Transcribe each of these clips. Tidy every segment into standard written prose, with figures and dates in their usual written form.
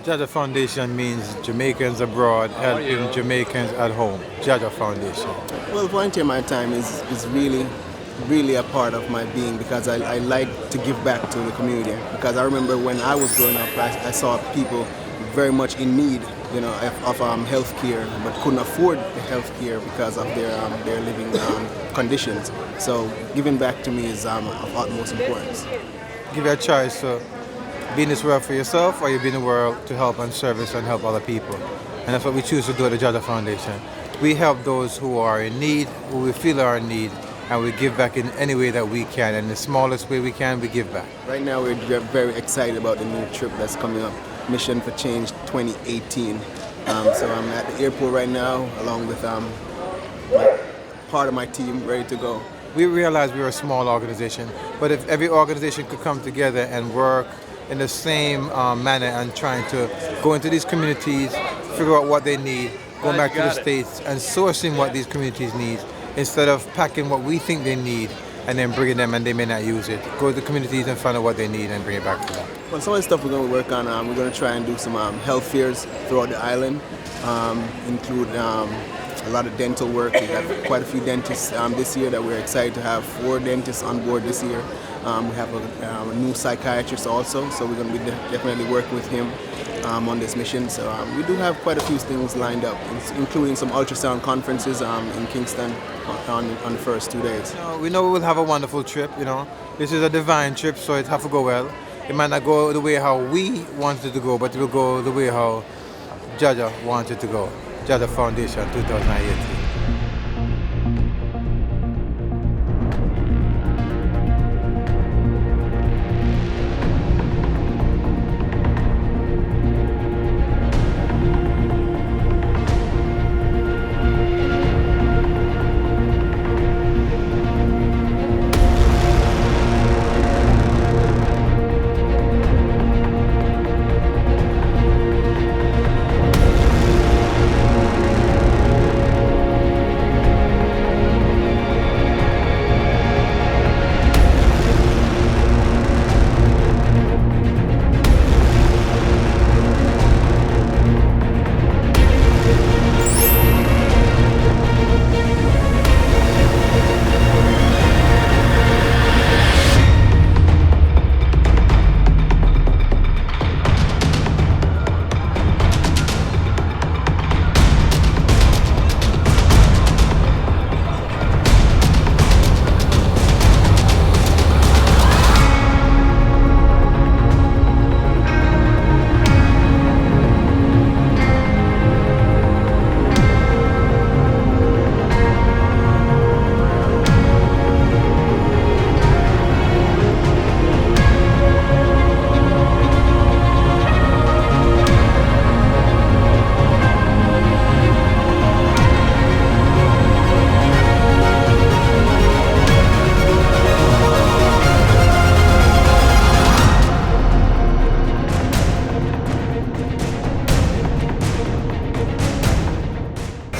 Jaja Foundation means Jamaicans abroad helping Jamaicans at home. Jaja Foundation. Well, volunteer my time is really a part of my being because I like to give back to the community. Because I remember when I was growing up, I saw people very much in need, of health care, but couldn't afford the health care because of their living conditions. So giving back to me is of utmost importance. Give you a choice. So be in this world for yourself or you be in the world to help and service and help other people. And that's what we choose to do at the Jaja Foundation. We help those who are in need, who we feel are in need, and we give back in any way that we can. And the smallest way we can, we give back. Right now we're very excited about the new trip that's coming up, Mission for Change 2018. So I'm at the airport right now along with part of my team ready to go. We realize we're a small organization, but if every organization could come together and work in the same manner and trying to go into these communities, figure out what they need, go back to the States and sourcing what these communities need instead of packing what we think they need and then bringing them and they may not use it. Go to the communities and find out what they need and bring it back to them. Well, some of the stuff we're going to work on, we're going to try and do some health fairs throughout the island, include a lot of dental work. We have quite a few dentists this year that we're excited to have 4 dentists on board this year. We have a new psychiatrist also, so we're going to be definitely working with him on this mission. So we do have quite a few things lined up, including some ultrasound conferences in Kingston on the first 2 days. We know we will have a wonderful trip, This is a divine trip, so it has to go well. It might not go the way how we wanted it to go, but it will go the way how Jaja wanted to go. Jaja Foundation 2018.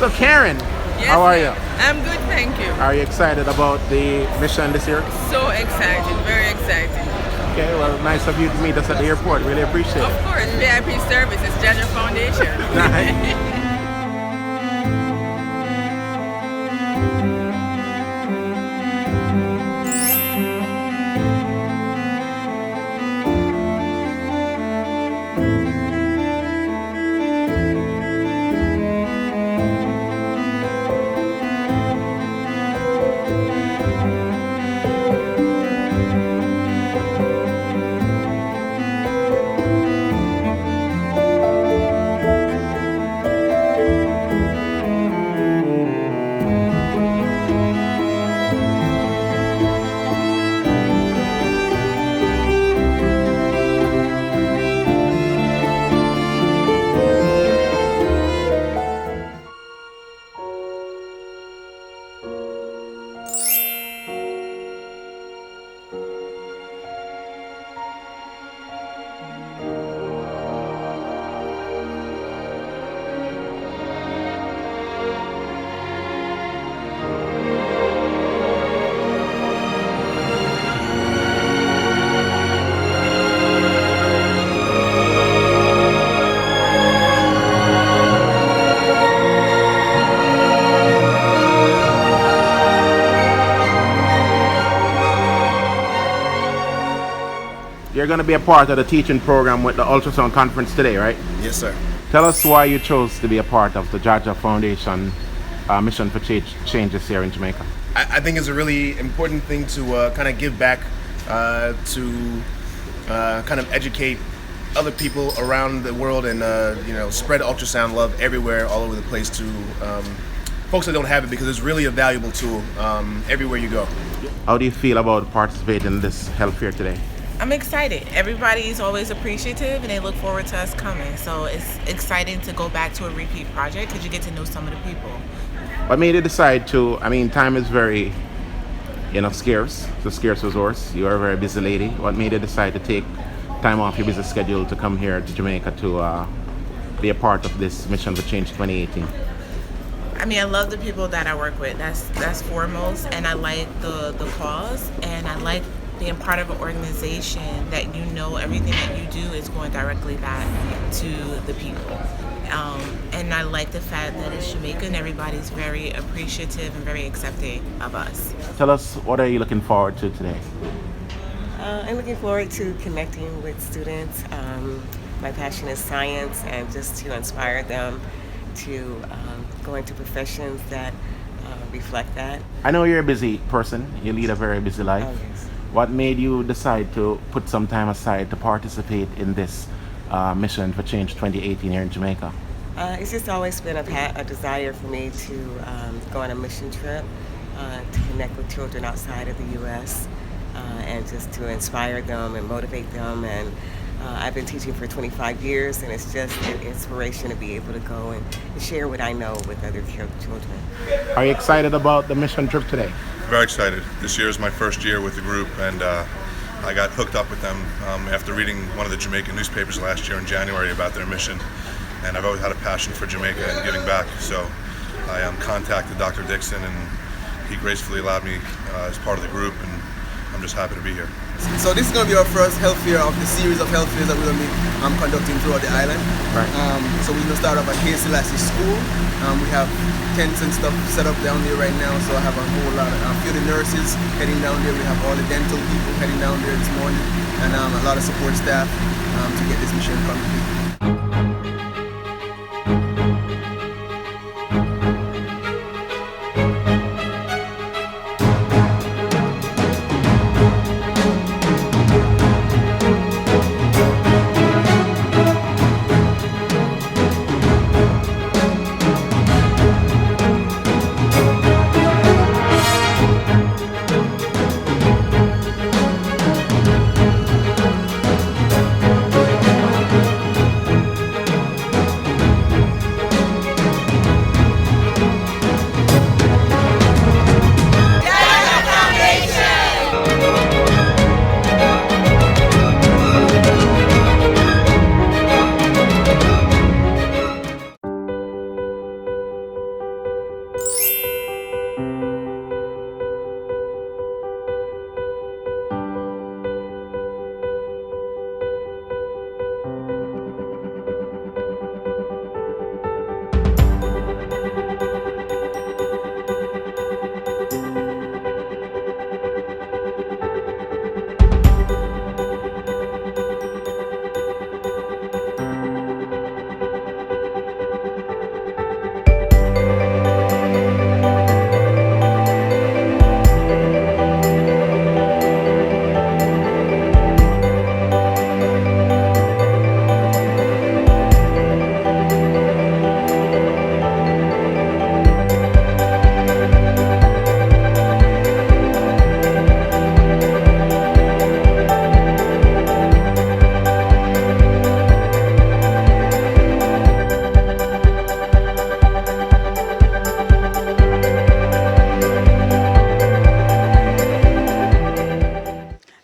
So Karen, Yes, how are you? I'm good, thank you. Are you excited about the mission this year? So excited, very excited. Okay, well, nice of you to meet us at the airport. Really appreciate Of it. course, VIP service is Jaja Foundation. Nice. you're going to be a part of the teaching program with the ultrasound conference today, right? Yes, sir. Tell us why you chose to be a part of the Georgia Foundation Mission for Change this year in Jamaica. I think it's a really important thing to kind of give back to kind of educate other people around the world and spread ultrasound love everywhere, all over the place to folks that don't have it, because it's really a valuable tool everywhere you go. How do you feel about participating in this health fair today? I'm excited. Everybody's always appreciative and they look forward to us coming. So it's exciting to go back to a repeat project because you get to know some of the people. What made you decide to, time is very, scarce. It's a scarce resource. You are a very busy lady. What made you decide to take time off your busy schedule to come here to Jamaica to be a part of this Mission for Change 2018? I love the people that I work with. That's foremost. And I like the cause. And I like being part of an organization that everything that you do is going directly back to the people. And I like the fact that it's Jamaica and everybody's very appreciative and very accepting of us. Tell us, what are you looking forward to today? I'm looking forward to connecting with students. My passion is science, and just to inspire them to go into professions that reflect that. I know you're a busy person. You lead a very busy life. Oh, yes. What made you decide to put some time aside to participate in this Mission for Change 2018 here in Jamaica? It's just always been a desire for me to go on a mission trip, to connect with children outside of the U.S., and just to inspire them and motivate them. And I've been teaching for 25 years, and it's just an inspiration to be able to go and share what I know with other children. Are you excited about the mission trip today? Very excited. This year is my first year with the group, and I got hooked up with them after reading one of the Jamaican newspapers last year in January about their mission. And I've always had a passion for Jamaica and giving back. So I contacted Dr. Dixon, and he gracefully allowed me as part of the group, and I'm just happy to be here. So this is going to be our first health fair of the series of health fairs that we're going to be conducting throughout the island. Right. So we're going to start off at Haile Selassie School. We have tents and stuff set up down there right now. So I have a whole lot of few of the nurses heading down there. We have all the dental people heading down there this morning, and a lot of support staff to get this mission complete.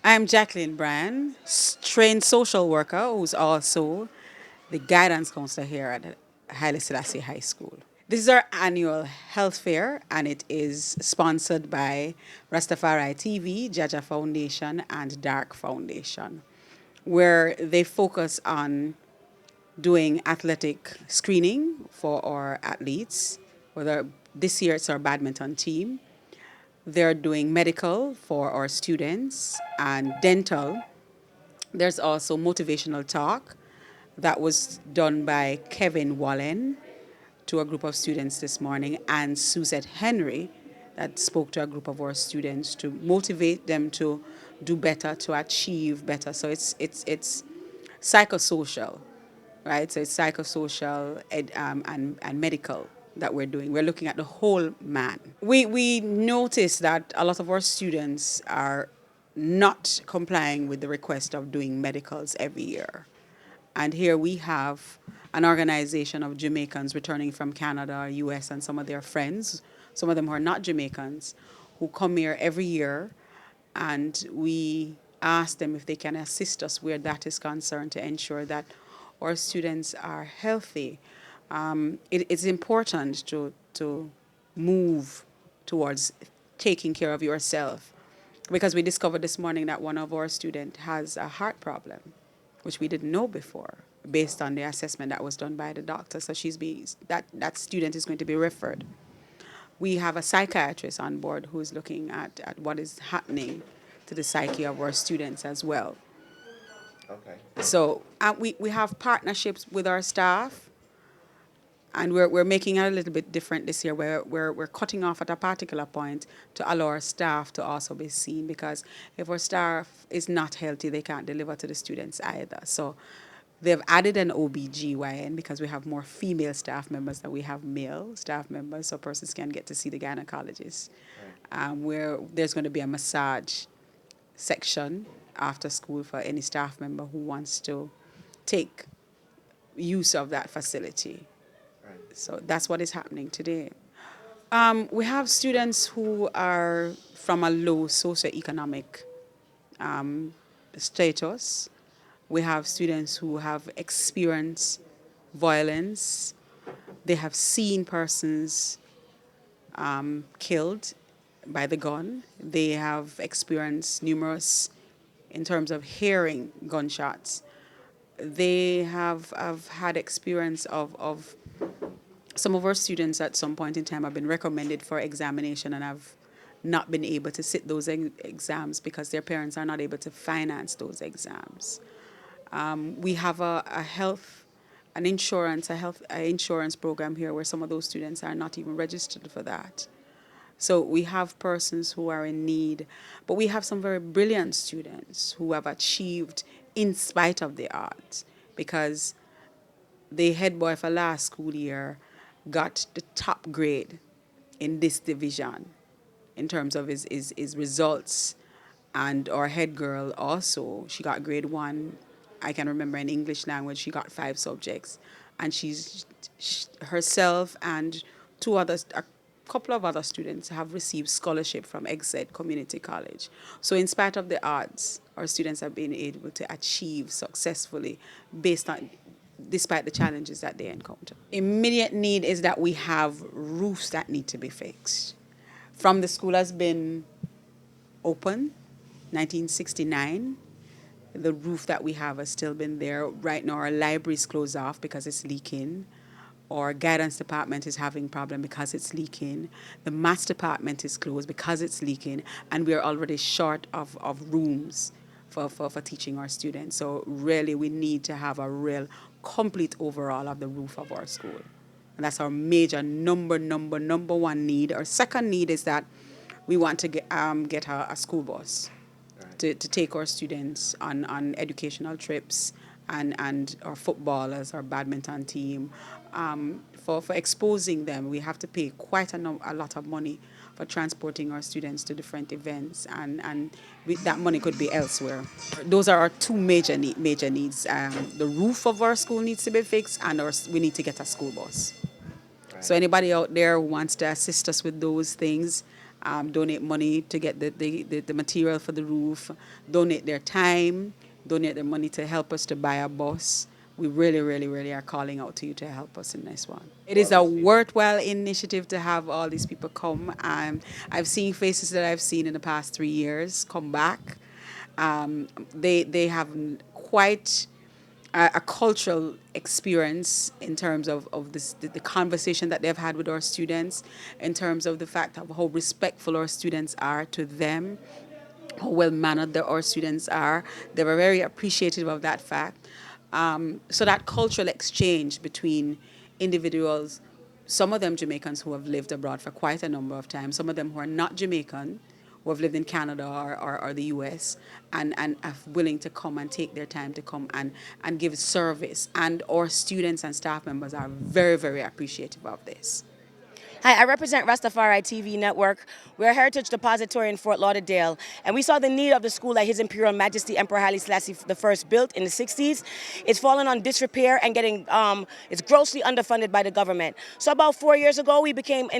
I'm Jacqueline Bryan, trained social worker who's also the guidance counselor here at Haile Selassie High School. This is our annual health fair, and it is sponsored by Rastafari TV, Jaja Foundation, and Dark Foundation, where they focus on doing athletic screening for our athletes. This year it's our badminton team. They're doing medical for our students and dental There's also motivational talk that was done by Kevin Wallen to a group of students this morning, and Suzette Henry that spoke to a group of our students to motivate them to do better, to achieve better. So it's psychosocial, right? So it's psychosocial and medical that we're doing. We're looking at the whole man. We notice that a lot of our students are not complying with the request of doing medicals every year. And here we have an organization of Jamaicans returning from Canada, US, and some of their friends, some of them who are not Jamaicans, who come here every year, and we ask them if they can assist us where that is concerned to ensure that our students are healthy. It's important to move towards taking care of yourself, because we discovered this morning that one of our students has a heart problem, which we didn't know before, based on the assessment that was done by the doctor. So that student is going to be referred. We have a psychiatrist on board who is looking at what is happening to the psyche of our students as well. Okay. So we have partnerships with our staff, and we're making it a little bit different this year, where we're cutting off at a particular point to allow our staff to also be seen, because if our staff is not healthy, they can't deliver to the students either. So they've added an OBGYN because we have more female staff members than we have male staff members, so persons can get to see the gynecologist. Where there's going to be a massage section after school for any staff member who wants to take use of that facility. So that's what is happening today. We have students who are from a low socioeconomic status. We have students who have experienced violence. They have seen persons killed by the gun. They have experienced numerous, in terms of hearing gunshots. They have had experience of some of our students at some point in time have been recommended for examination and have not been able to sit those exams because their parents are not able to finance those exams. We have a health insurance program here where some of those students are not even registered for that. So we have persons who are in need, but we have some very brilliant students who have achieved in spite of the odds, because the head boy for last school year got the top grade in this division in terms of his results. And our head girl also, she got grade 1. I can remember in English language, she got 5 subjects. And herself and a couple of other students have received scholarship from EXED Community College. So in spite of the odds, our students have been able to achieve successfully despite the challenges that they encounter. Immediate need is that we have roofs that need to be fixed. From the school has been open, 1969. The roof that we have has still been there. Right now our library is closed off because it's leaking. Our guidance department is having problem because it's leaking. The maths department is closed because it's leaking. And we're already short of rooms for teaching our students. So really we need to have a real complete overhaul of the roof of our school. And that's our major number one need. Our second need is that we want to get a school bus to take our students on educational trips, and our footballers, our badminton team, for exposing them. We have to pay quite a lot of money for transporting our students to different events, and that money could be elsewhere. Those are our two major needs. The roof of our school needs to be fixed, and we need to get a school bus. So anybody out there who wants to assist us with those things, donate money to get the material for the roof, donate their time, donate their money to help us to buy a bus. We really, really, really are calling out to you to help us in this one. It is a worthwhile initiative to have all these people come. I've seen faces that I've seen in the past 3 years come back. They have quite a cultural experience in terms of the conversation that they've had with our students, in terms of the fact of how respectful our students are to them. how well mannered our students are. They were very appreciative of that fact. So that cultural exchange between individuals, some of them Jamaicans who have lived abroad for quite a number of times, some of them who are not Jamaican, who have lived in Canada or the US, and are willing to come and take their time to come and give service. And our students and staff members are very, very appreciative of this. Hi, I represent Rastafari TV Network. We're a heritage depository in Fort Lauderdale, and we saw the need of the school that His Imperial Majesty Emperor Haile Selassie I built in the 60s. It's fallen on disrepair and it's grossly underfunded by the government. So about 4 years ago, we became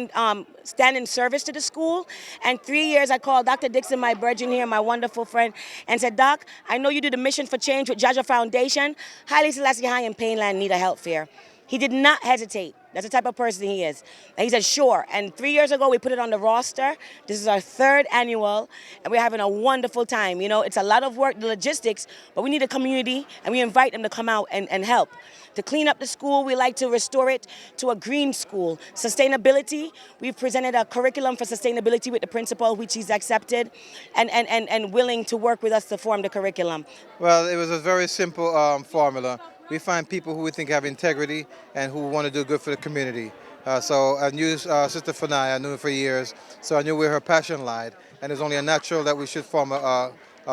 standing service to the school, and 3 years I called Dr. Dixon, my virgin here, my wonderful friend, and said, Doc, I know you do the Mission for Change with Jaja Foundation. Haile Selassie High and Painland need a health fair. He did not hesitate. That's the type of person he is. And he said, sure. And 3 years ago, we put it on the roster. This is our 3rd annual, and we're having a wonderful time. You know, it's a lot of work, the logistics, but we need a community, and we invite them to come out and help. To clean up the school, we like to restore it to a green school. Sustainability, we've presented a curriculum for sustainability with the principal, which he's accepted, and willing to work with us to form the curriculum. Well, it was a very simple formula. We find people who we think have integrity and who want to do good for the community. So I knew Sister Fanai, I knew her for years, so I knew where her passion lied, and it's only a natural that we should form a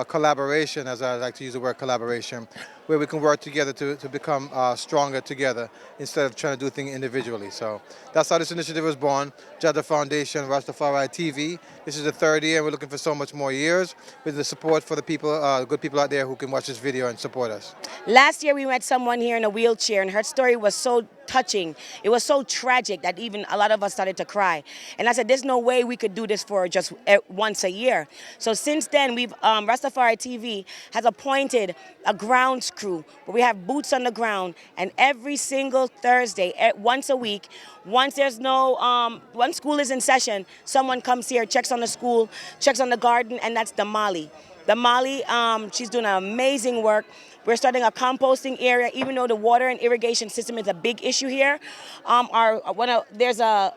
collaboration, as I like to use the word collaboration, where we can work together to become stronger together instead of trying to do things individually. So that's how this initiative was born, Jada Foundation, Rastafari TV. This is the 3rd year, and we're looking for so much more years with the support for the people, good people out there who can watch this video and support us. Last year we met someone here in a wheelchair, and her story was so touching. It was so tragic that even a lot of us started to cry. And I said, there's no way we could do this for just once a year. So since then, Rastafari TV has appointed a grounds crew where we have boots on the ground, and every single Thursday, once a week, once school is in session, someone comes here, checks on the school, checks on the garden, and that's Damali. Damali, she's doing amazing work. We're starting a composting area, even though the water and irrigation system is a big issue here. There's a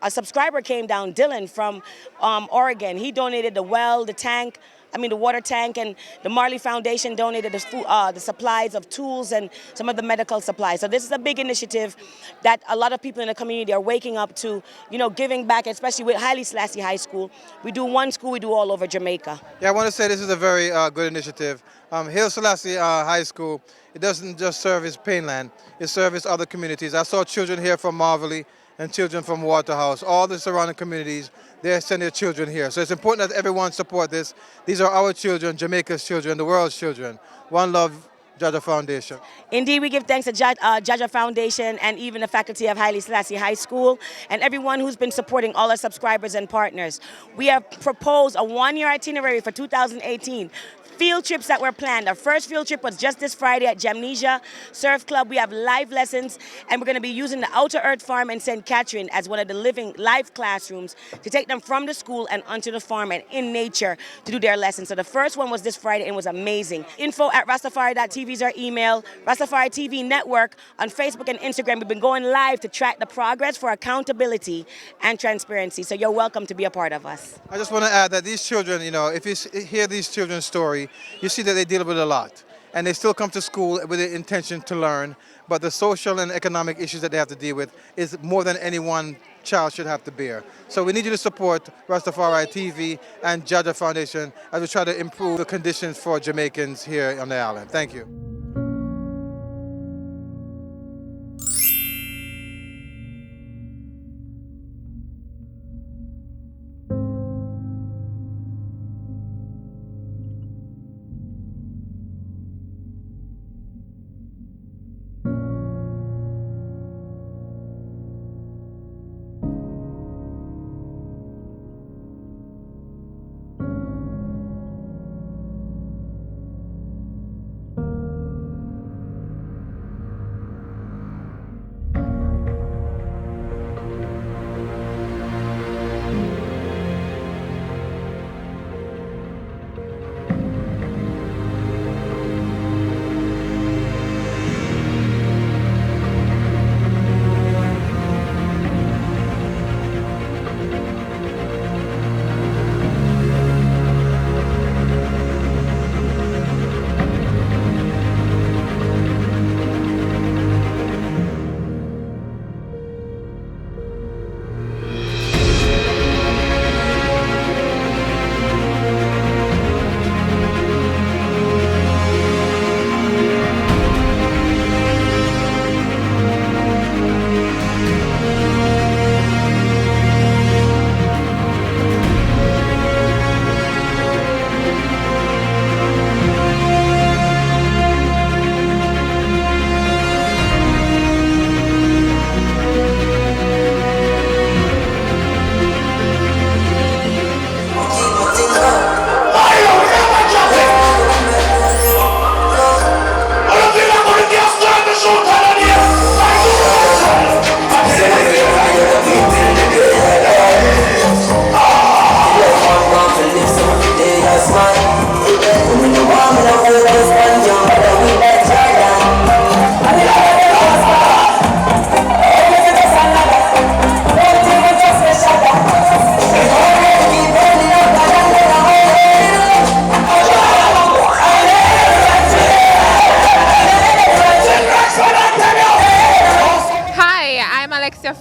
subscriber came down, Dylan from Oregon. He donated the well, the water tank, and the Marley Foundation donated the supplies of tools and some of the medical supplies. So this is a big initiative that a lot of people in the community are waking up to, giving back, especially with Haile Selassie High School. We do one school, we do all over Jamaica. Yeah, I want to say this is a very good initiative. Haile Selassie High School, it doesn't just service Painland, it serves other communities. I saw children here from Marvelly and children from Waterhouse, all the surrounding communities, they send their children here. So it's important that everyone support this. These are our children, Jamaica's children, the world's children. One Love, Jaja Foundation. Indeed, we give thanks to Jaja Foundation and even the faculty of Haile Selassie High School and everyone who's been supporting all our subscribers and partners. We have proposed a 1-year itinerary for 2018. Field trips that were planned. Our first field trip was just this Friday at Jamnesia Surf Club. We have live lessons, and we're going to be using the Outer Earth Farm in St. Catherine as one of the living live classrooms to take them from the school and onto the farm and in nature to do their lessons. So the first one was this Friday and was amazing. info@rastafari.tv is our email. Rastafari TV Network on Facebook and Instagram. We've been going live to track the progress for accountability and transparency. So you're welcome to be a part of us. I just want to add that these children, if you hear these children's story, you see that they deal with a lot. And they still come to school with the intention to learn, but the social and economic issues that they have to deal with is more than any one child should have to bear. So we need you to support Rastafari TV and Jaja Foundation as we try to improve the conditions for Jamaicans here on the island. Thank you.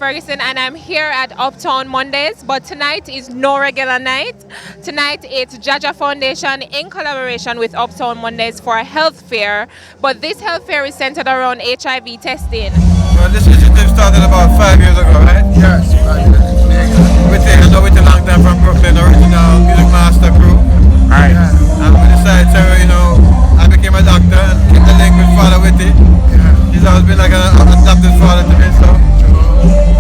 Ferguson, and I'm here at Uptown Mondays, but tonight is no regular night. Tonight it's Jaja Foundation in collaboration with Uptown Mondays for a health fair, but this health fair is centered around HIV testing. Well, this initiative started about 5 years ago, right? Yes, 5 years. I know it's a long time from Brooklyn, original music master crew. Right. And we decided to, I became a doctor and keep the link with Father Witty. He's always been like an adopted father to me, so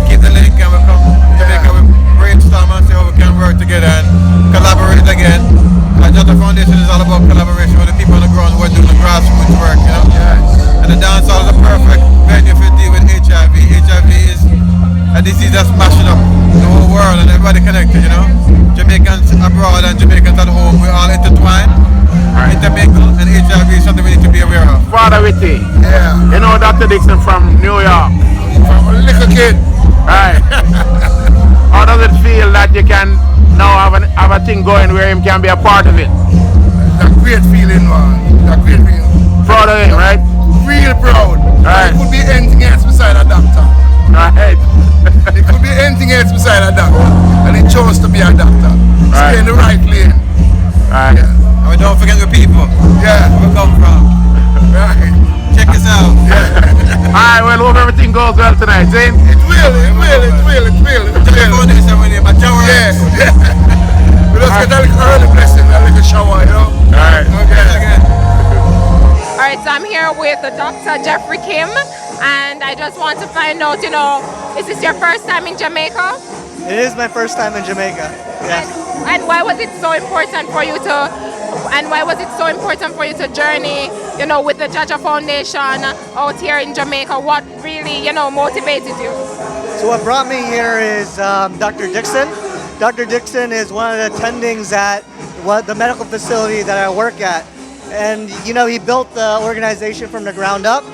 keep the link and we come to Jamaica, we brainstorm and see how we can work together and collaborate again. Jota Foundation is all about collaboration with the people on the ground who are doing the grassroots work, And the dance hall is a perfect venue for deal with HIV. HIV is a disease that's smashing up the whole world and everybody connected, Jamaicans abroad and Jamaicans at home, we're all intertwined, intermingled, and HIV is something we need to be aware of. Father Witty. Yeah. You know Dr. Dixon from New York. From a little kid. Right. How does it feel that you can now have a thing going where him can be a part of it? It's a great feeling, man. It's a great feeling. Proud of him, right? Real proud. Right. It could be anything else beside a doctor. Right. It could be anything else beside a doctor. And he chose to be a doctor. Right. Stay in the right lane. Right. Yeah. And we don't forget the people. Yeah. Where we come from. Right. Check us out. Alright, well, hope everything goes well tonight, see? It will. Foundation with him, a shower. Yeah. We just get a little early blessing, a little shower, Alright. Okay. All right, so I'm here with Dr. Jeffrey Kim, and I just want to find out, is this your first time in Jamaica? It is my first time in Jamaica. Yes. And why was it so important for you to journey, with the Jaja Foundation out here in Jamaica? What really, motivated you? So what brought me here is Dr. Dixon. Dr. Dixon is one of the attendings at the medical facility that I work at. And he built the organization from the ground up.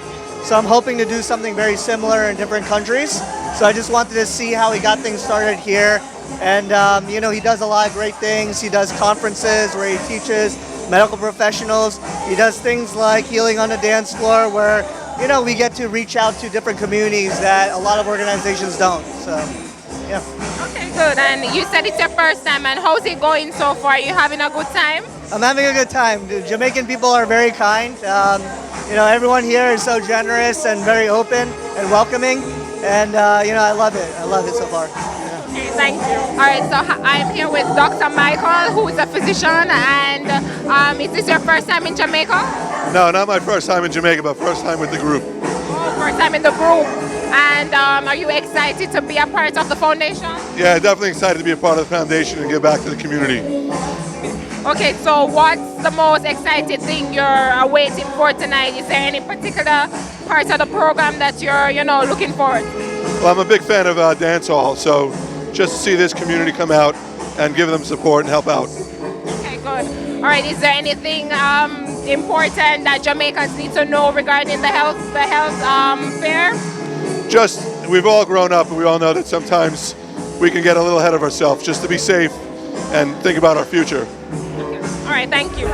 So I'm hoping to do something very similar in different countries. So I just wanted to see how he got things started here. And he does a lot of great things. He does conferences where he teaches medical professionals. He does things like healing on the dance floor where, we get to reach out to different communities that a lot of organizations don't. So, yeah. Okay, good. And you said it's your first time, and how's it going so far? Are you having a good time? I'm having a good time. The Jamaican people are very kind. Everyone here is so generous and very open and welcoming. And, I love it. I love it so far. Okay, thank you. All right, so I'm here with Dr. Michael, who is a physician, and is this your first time in Jamaica? No, not my first time in Jamaica, but first time with the group. Oh, first time in the group. And are you excited to be a part of the foundation? Yeah, definitely excited to be a part of the foundation and give back to the community. Okay, so what's the most exciting thing you're waiting for tonight? Is there any particular part of the program that you're, looking forward to? Well, I'm a big fan of dancehall, so just to see this community come out and give them support and help out. Okay, good. All right, is there anything important that Jamaicans need to know regarding the health fair? Just, we've all grown up and we all know that sometimes we can get a little ahead of ourselves just to be safe and think about our future. All right, thank you.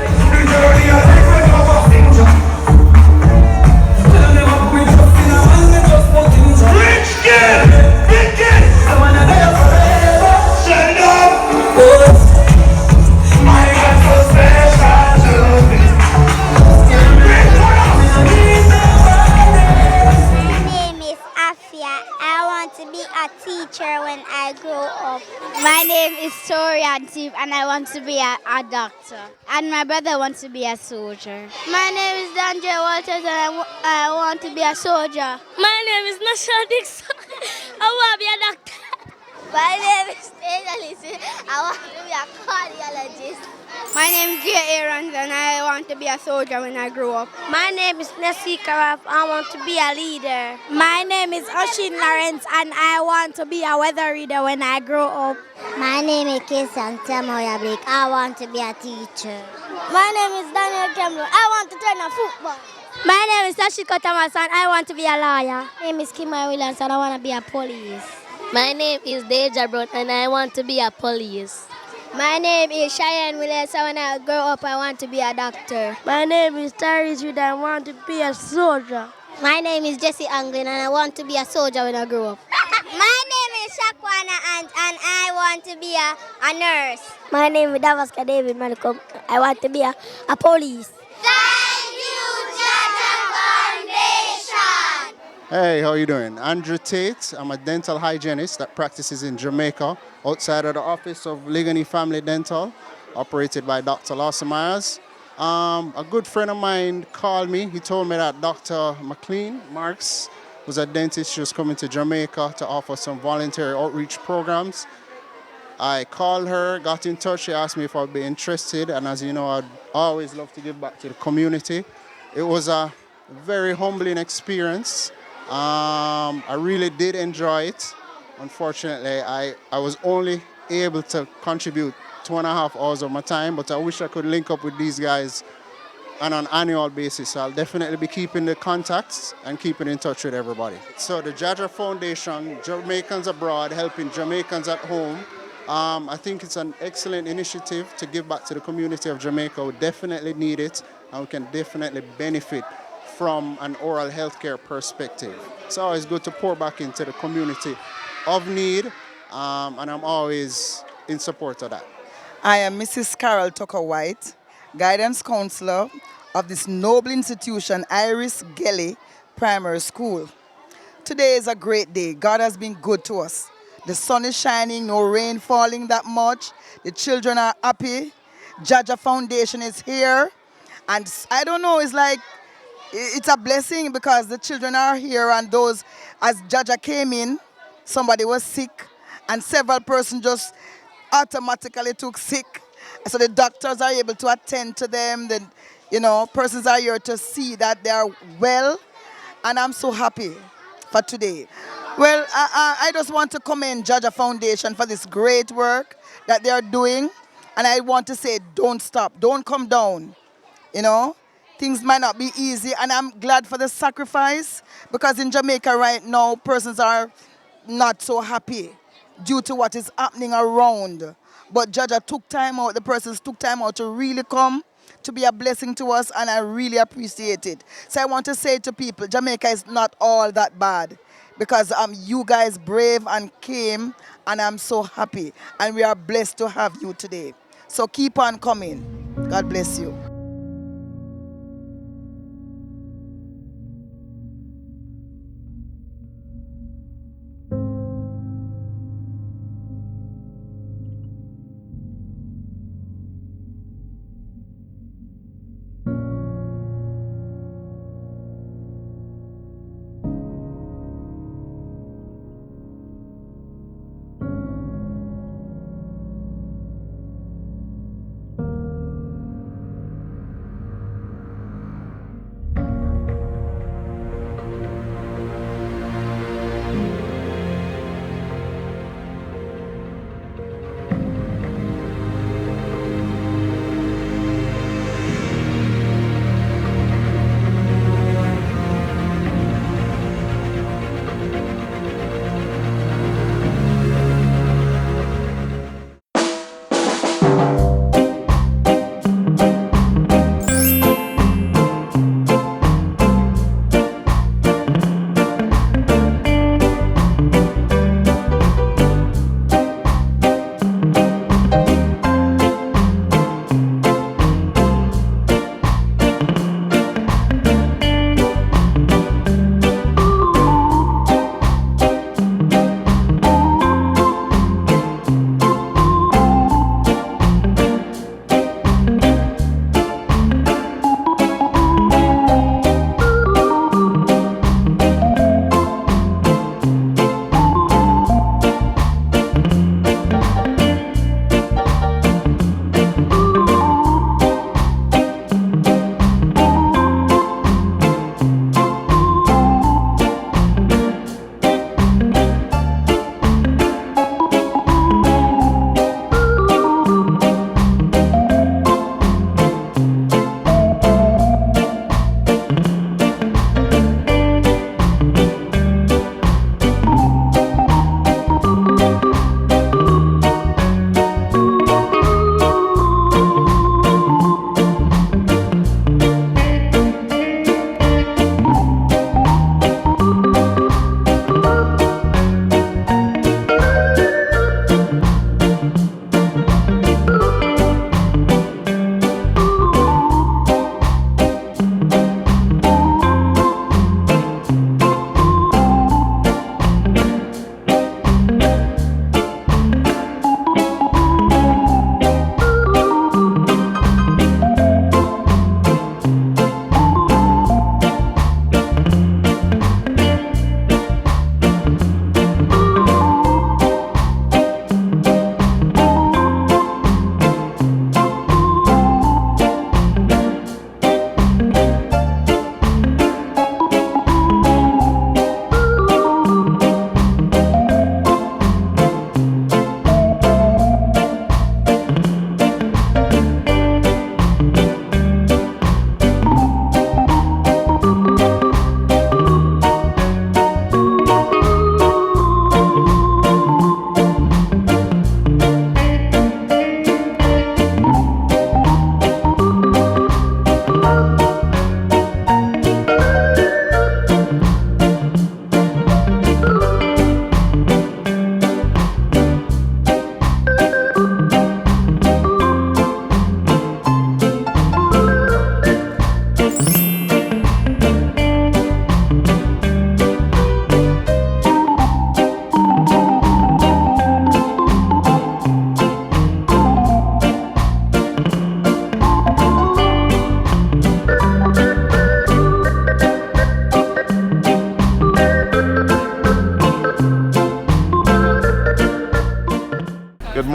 Teacher when I grow up. My name is Torian Tip and I want to be a doctor. And my brother wants to be a soldier. My name is Dandre Walters and I want to be a soldier. My name is Nasha Dixon. I want to be a doctor. My name is Taylor. I want to be a cardiologist. My name is Jay Aarons and I want to be a soldier when I grow up. My name is Nessie Karaf. I want to be a leader. My name is Oshin Lawrence and I want to be a weather reader when I grow up. My name is Kesan Tamoya Blake. I want to be a teacher. My name is Daniel Kemlo. I want to turn a football. My name is Tashika Thomas and I want to be a lawyer. My name is Kimai Williams and I want to be a police. My name is Deja Brown and I want to be a police. My name is Cheyenne Williams and when I grow up I want to be a doctor. My name is Tyrese Reed and I want to be a soldier. My name is Jessie Anglin and I want to be a soldier when I grow up. My name name is Shakwana and I want to be a nurse. My name is Davaska David Malcolm. I want to be a police. Thank you, Jaja Foundation. Hey, how you doing? Andrew Tate. I'm a dental hygienist that practices in Jamaica outside of the office of Ligony Family Dental, operated by Dr. Lawson Myers. A good friend of mine called me. He told me that Dr. McLean Marks was a dentist. She was coming to Jamaica to offer some voluntary outreach programs. I called her, got in touch. She asked me if I'd be interested. And as you know, I'd always love to give back to the community. It was a very humbling experience. I really did enjoy it. Unfortunately, I was only able to contribute 2.5 hours of my time, but I wish I could link up with these guys on an annual basis. So I'll definitely be keeping the contacts and keeping in touch with everybody. So the Jaja Foundation, Jamaicans Abroad, helping Jamaicans at home. I think it's an excellent initiative to give back to the community of Jamaica. We definitely need it, and we can definitely benefit from an oral healthcare perspective. It's always good to pour back into the community of need, and I'm always in support of that. I am Mrs. Carol Tucker White, guidance counselor of this noble institution, Iris Gelly Primary School. Today is a great day. God has been good to us. The sun is shining, no rain falling that much. The children are happy. Jaja Foundation is here. And I don't know, it's like, it's a blessing because the children are here, and those, as Jaja came in, somebody was sick and several persons just automatically took sick. So the doctors are able to attend to them. Persons are here to see that they are well, and I'm so happy for today. Well, I just want to commend Jaja Foundation for this great work that they are doing, and I want to say, don't stop, don't come down. Things might not be easy, and I'm glad for the sacrifice, because in Jamaica right now, persons are not so happy due to what is happening around. But Jaja took time out, the persons took time out to really come, to be a blessing to us, and I really appreciate it. So I want to say to people, Jamaica is not all that bad, because you guys brave and came, and I'm so happy, and we are blessed to have you today. So keep on coming. God bless you.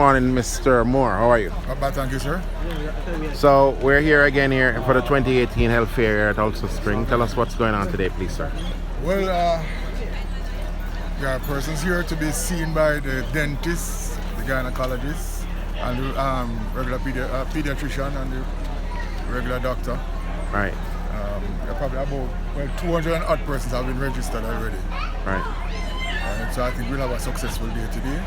morning, Mr. Moore. How are you? Thank you, sir. So we're here again here for the 2018 Health Fair here at Tulsa Spring. Tell us what's going on today, please, sir. Well, there are persons here to be seen by the dentist, the gynecologist, and the regular pediatrician and the regular doctor. Right. There are probably about 200 and odd persons have been registered already. Right. So I think we'll have a successful day today.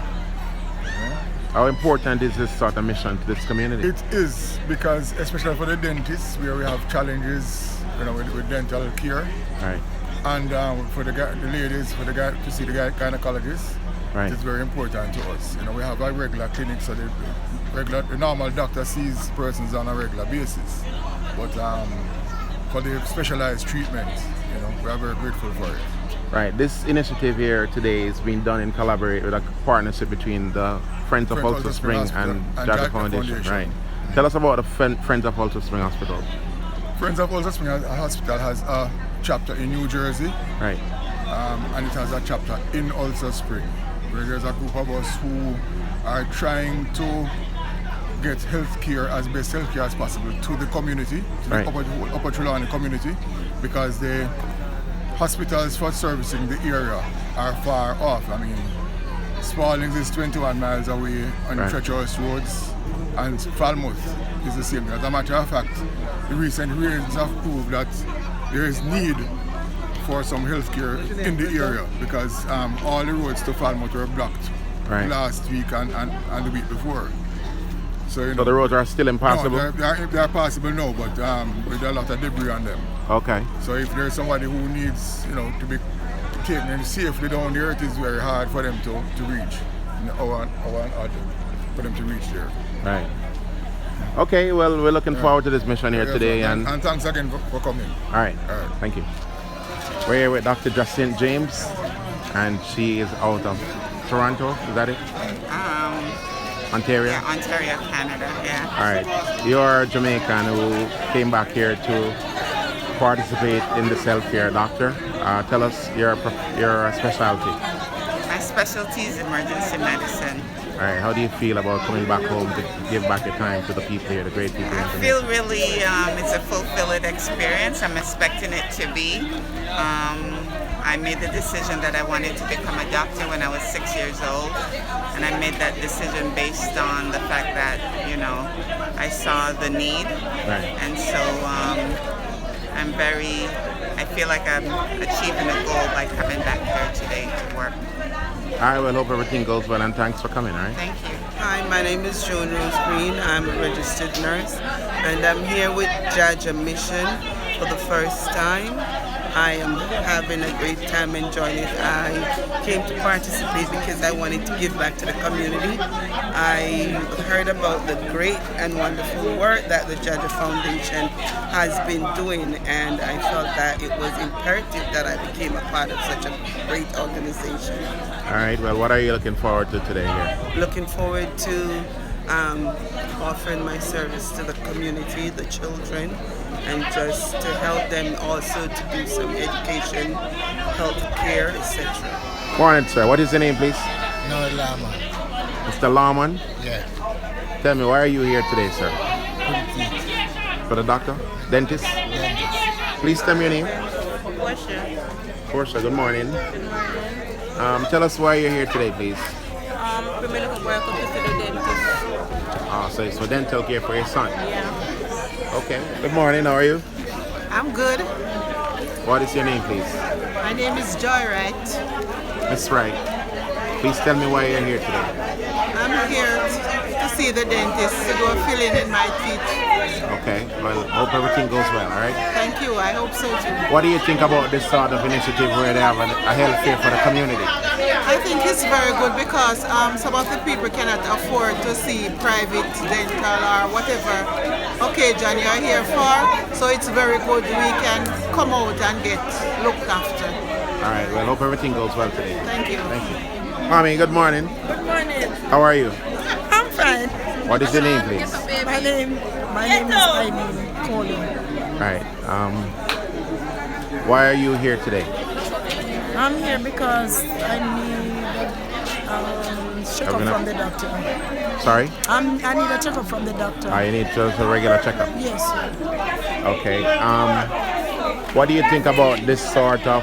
How important is this sort of mission to this community? It is, because especially for the dentists, where we have challenges, with dental care. Right. And for the ladies, to see the gynecologist, right. It's very important to us. We have a regular clinic, so the normal doctor sees persons on a regular basis. But for the specialized treatment, we are very grateful for it. Right. This initiative here today is being done in collaboration with a partnership between the Friends of Tulsa Spring and Jaja Foundation. Right. Tell us about the Friends of Tulsa Spring Hospital. Friends of Tulsa Spring Hospital has a chapter in New Jersey. Right. And it has a chapter in Tulsa Spring, where there's a group of us who are trying to get health care, as best health care as possible, to the community, to the Upper Trelawney community, because the hospitals for servicing the area are far off. I mean, Spalding's is 21 miles away on the treacherous roads, and Falmouth is the same. As a matter of fact, the recent rains have proved that there is need for some health care in the area, because all the roads to Falmouth were blocked last week and the week before. So the roads are still impassable? No, they are passable now, but with a lot of debris on them. Okay. So if there's somebody who needs, to be taken safely down there, it is very hard for them to reach, for them to reach there. Right. Okay, well, we're looking forward to this mission here today. And thanks again for coming. All right. Thank you. We're here with Dr. Justine James, and she is out of Toronto, is that it? Ontario? Yeah, Ontario, Canada, yeah. All right. You're a Jamaican who came back here to participate in this health care, doctor. Tell us your specialty. My specialty is emergency medicine. All right. How do you feel about coming back home to give back your time to the people here, the great people? I feel really it's a fulfilling experience. I'm expecting it to be. I made the decision that I wanted to become a doctor when I was 6 years old, and I made that decision based on the fact that, I saw the need, and so I feel like I'm achieving a goal by coming back here today to work. All right, well, hope everything goes well, and thanks for coming, all right? Thank you. Hi, my name is Joan Rose Green. I'm a registered nurse, and I'm here with Jaja Mission for the first time. I am having a great time enjoying it. I came to participate because I wanted to give back to the community. I heard about the great and wonderful work that the Jaja Foundation has been doing, and I felt that it was imperative that I became a part of such a great organization. All right, well, what are you looking forward to today here? Looking forward to offering my service to the community, the children, and just to help them also to do some education, health care, etc. Morning, sir. What is your name, please? No, Lama. Mr. Lawman? Yeah. Tell me, why are you here today, sir? For the teeth. For the doctor? Dentist? Dentist. Please tell me your name. Portia. Portia, good morning. Good morning. Tell us why you're here today, please. For me to work up to the dentist. So it's for dental care for your son? Yeah. Okay. Good morning, how are you? I'm good. What is your name, please? My name is Joy Wright. Miss Wright. Please tell me why you're here today. I'm here to see the dentist to do a filling in my teeth. Okay. Well, hope everything goes well, all right? Thank you. I hope so too. What do you think about this sort of initiative where they have a health fair for the community? I think it's very good because some of the people cannot afford to see private dental or whatever occasion you're here for. So it's very good we can come out and get looked after. All right. Well, hope everything goes well today. Thank you. Thank you. Mommy, good morning. Good morning. How are you? I'm fine. What is your name, please? My name is Eileen Colin. All right. Why are you here today? I'm here because I need Checkup from the doctor. Sorry? I need a checkup from the doctor. You need just a regular checkup. Yes, sir. Okay. What do you think about this sort of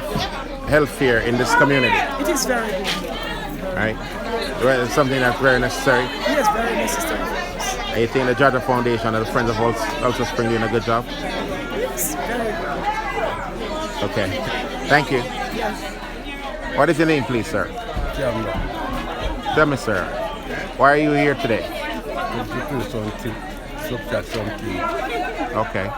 health fair in this community? It is very good. Right? Well, it's something that's very necessary. Yes, very necessary for us. And you think the Georgia Foundation and the Friends of Ulster Spring doing a good job? Yes, very good. Okay. Thank you. Yes. What is your name, please, sir? Tell me, sir. Why are you here today? Okay.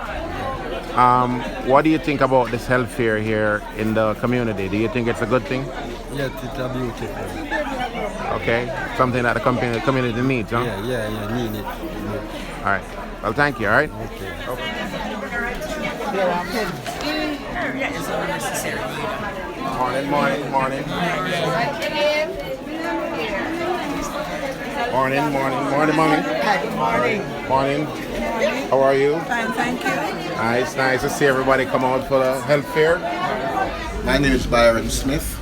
What do you think about this health fair here in the community? Do you think it's a good thing? Yes, it's a beautiful. Okay. Something that the community needs, huh? Yeah, need it. All right. Well, thank you, all right? Okay. Morning. Morning, mommy. Hi, good morning. Morning. How are you? Fine, thank you. It's nice to see everybody come out for the health fair. My name is Byron Smith,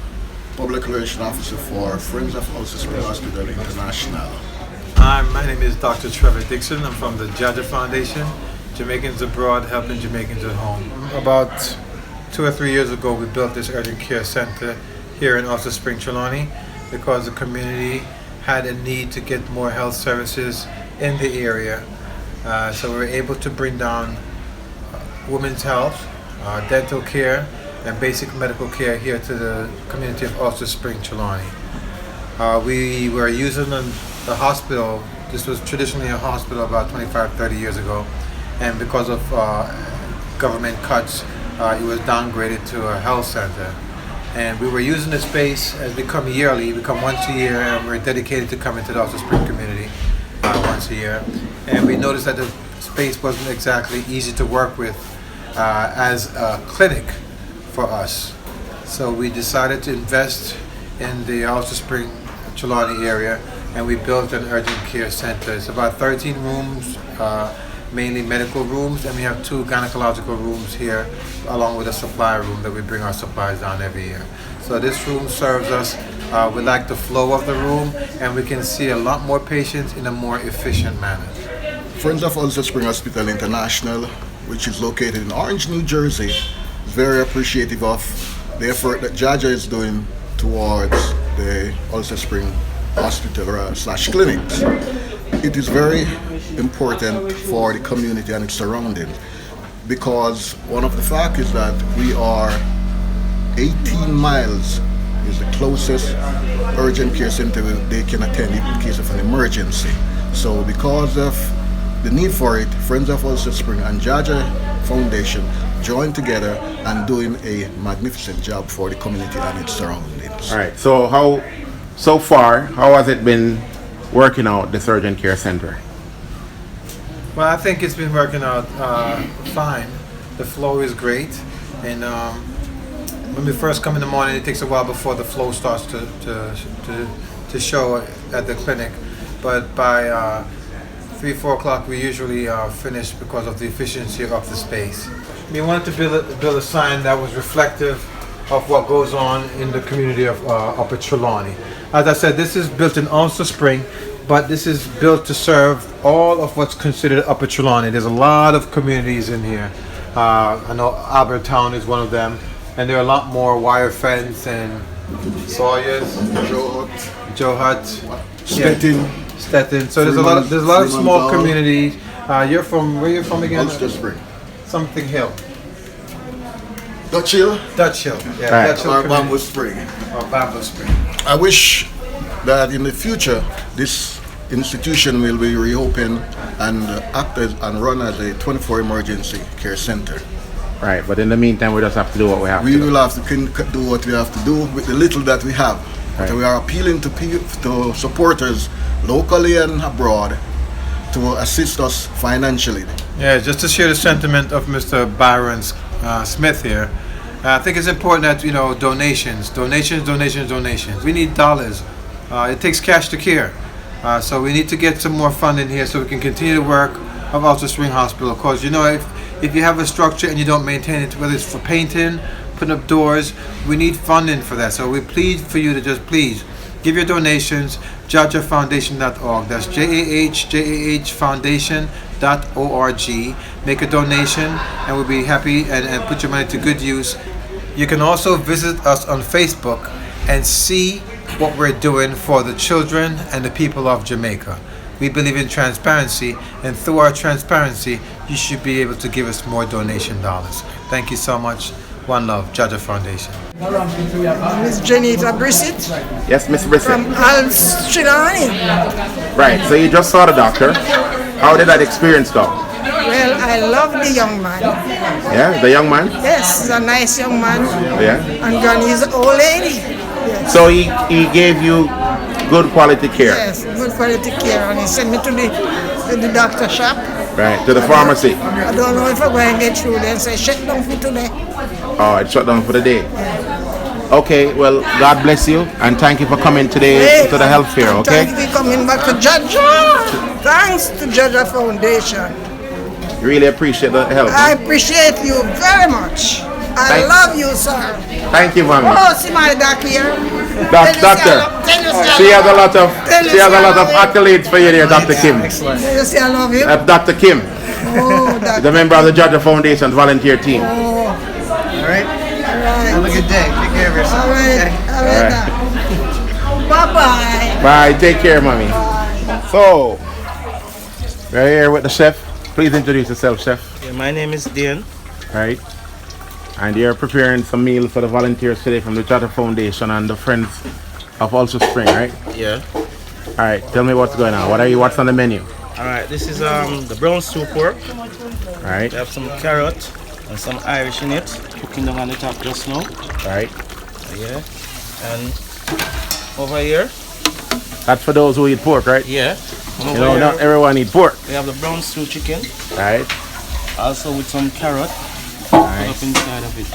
Public Relations Officer for Friends of Ulster Spring Hospital International. My name is Dr. Trevor Dixon. I'm from the Jaja Foundation, Jamaicans Abroad Helping Jamaicans at Home. About 2 or 3 years ago, we built this urgent care center here in Ulster Spring, Trelawney, because the community had a need to get more health services in the area. So we were able to bring down women's health, dental care, and basic medical care here to the community of Ulster Spring, Trelawney. We were using the hospital. This was traditionally a hospital about 25, 30 years ago, and because of government cuts, it was downgraded to a health center. And we were using the space as we come yearly. We come once a year, and we're dedicated to coming to the Ulster Spring community once a year. And we noticed that the space wasn't exactly easy to work with as a clinic for us. So we decided to invest in the Ulster Spring, Trelawney area, and we built an urgent care center. It's about 13 rooms, mainly medical rooms, and we have 2 gynecological rooms here, along with a supply room that we bring our supplies down every year. So this room serves us. We like the flow of the room, and we can see a lot more patients in a more efficient manner. Friends of Ulster Spring Hospital International, which is located in Orange, New Jersey, is very appreciative of the effort that Jaja is doing towards the Ulster Spring Hospital / clinics. It is very important for the community and its surroundings, because one of the facts is that we are 18 miles is the closest urgent care center they can attend in case of an emergency. So because of the need for it, Friends of Ulster Spring and Jaja Foundation joined together and doing a magnificent job for the community and its surroundings. All right. So far, how has it been working out, this urgent care center? Well, I think it's been working out fine. The flow is great, and when we first come in the morning, it takes a while before the flow starts to show at the clinic. But by 3, 4 o'clock, we usually finish because of the efficiency of the space. We wanted to build a sign that was reflective of what goes on in the community of Upper Trelawney. As I said, this is built in Ulster Spring, but this is built to serve all of what's considered Upper Trelawney. There's a lot of communities in here. I know Albertown is one of them, and there are a lot more, Wire Fence and Sawyers, Joe Hut, Stettin. So there's a lot of small communities. Where you're from again? Ulster Spring. Something Hill. Dutch Hill? Dutch Hill, yeah. Right. Dutch Hill Or community. Bamboo Spring. Or Bamboo Spring. I wish that in the future this institution will be reopened and act as and run as a 24 emergency care center. Right, but in the meantime, we just have to do what we have to do. We will have to do what we have to do with the little that we have. Right. But we are appealing to supporters locally and abroad to assist us financially. Yeah, just to share the sentiment of Mr. Byron Smith here. I think it's important that, donations. We need dollars. It takes cash to care. So we need to get some more funding here so we can continue the work of Ulster Spring Hospital. Of course, if you have a structure and you don't maintain it, whether it's for painting, putting up doors, we need funding for that. So we plead for you to just please Give your donations, jajafoundation.org. That's jahfoundation.org. Make a donation and we'll be happy and put your money to good use. You can also visit us on Facebook and see what we're doing for the children and the people of Jamaica. We believe in transparency, and through our transparency, you should be able to give us more donation dollars. Thank you so much. One love, Jaja Foundation. Miss Janita Brissett Yes, Miss Brissett. from Alstrelani. Right, so you just saw the doctor. How did that experience go? Well, I love the young man. Yeah, the young man? Yes, he's a nice young man. Yeah. And Granny is an old lady. Yes. So he gave you good quality care? Yes, good quality care. And he sent me to the doctor shop. Right, to the pharmacy? I don't know if I'm going to get through there. So shut down for today. Oh, it shut down for the day. Okay, well, God bless you and thank you for coming today to the health fair, okay? Thank you for coming back to Jaja. Thanks to Jaja Foundation. Really appreciate the help. I appreciate you very much. I love you, sir. Thank you, mommy. Oh, see my doc here. Doctor, she has a lot of accolades for you there, Dr. Kim. Excellent. You say I love you. Dr. Kim, Oh, Dr. the member of the Jaja Foundation volunteer team. All right. Have a good day. Take care of yourself. All right. Bye-bye. Bye. Take care, mommy. So, we're here with the chef. Please introduce yourself, chef. Yeah, my name is Dan. Right. And you're preparing some meals for the volunteers today from the Jaja Foundation and the Friends of Also Spring, right? Yeah. All right. Tell me what's going on. What's on the menu? All right. This is the brown stew pork. All right. We have some carrot and some Irish in it, cooking down on the top just now. Right. Yeah. And over here. That's for those who eat pork, right? Yeah. You know, not everyone eats pork. We have the brown stew chicken. Right. Also with some carrot. Nice. Put up inside of it.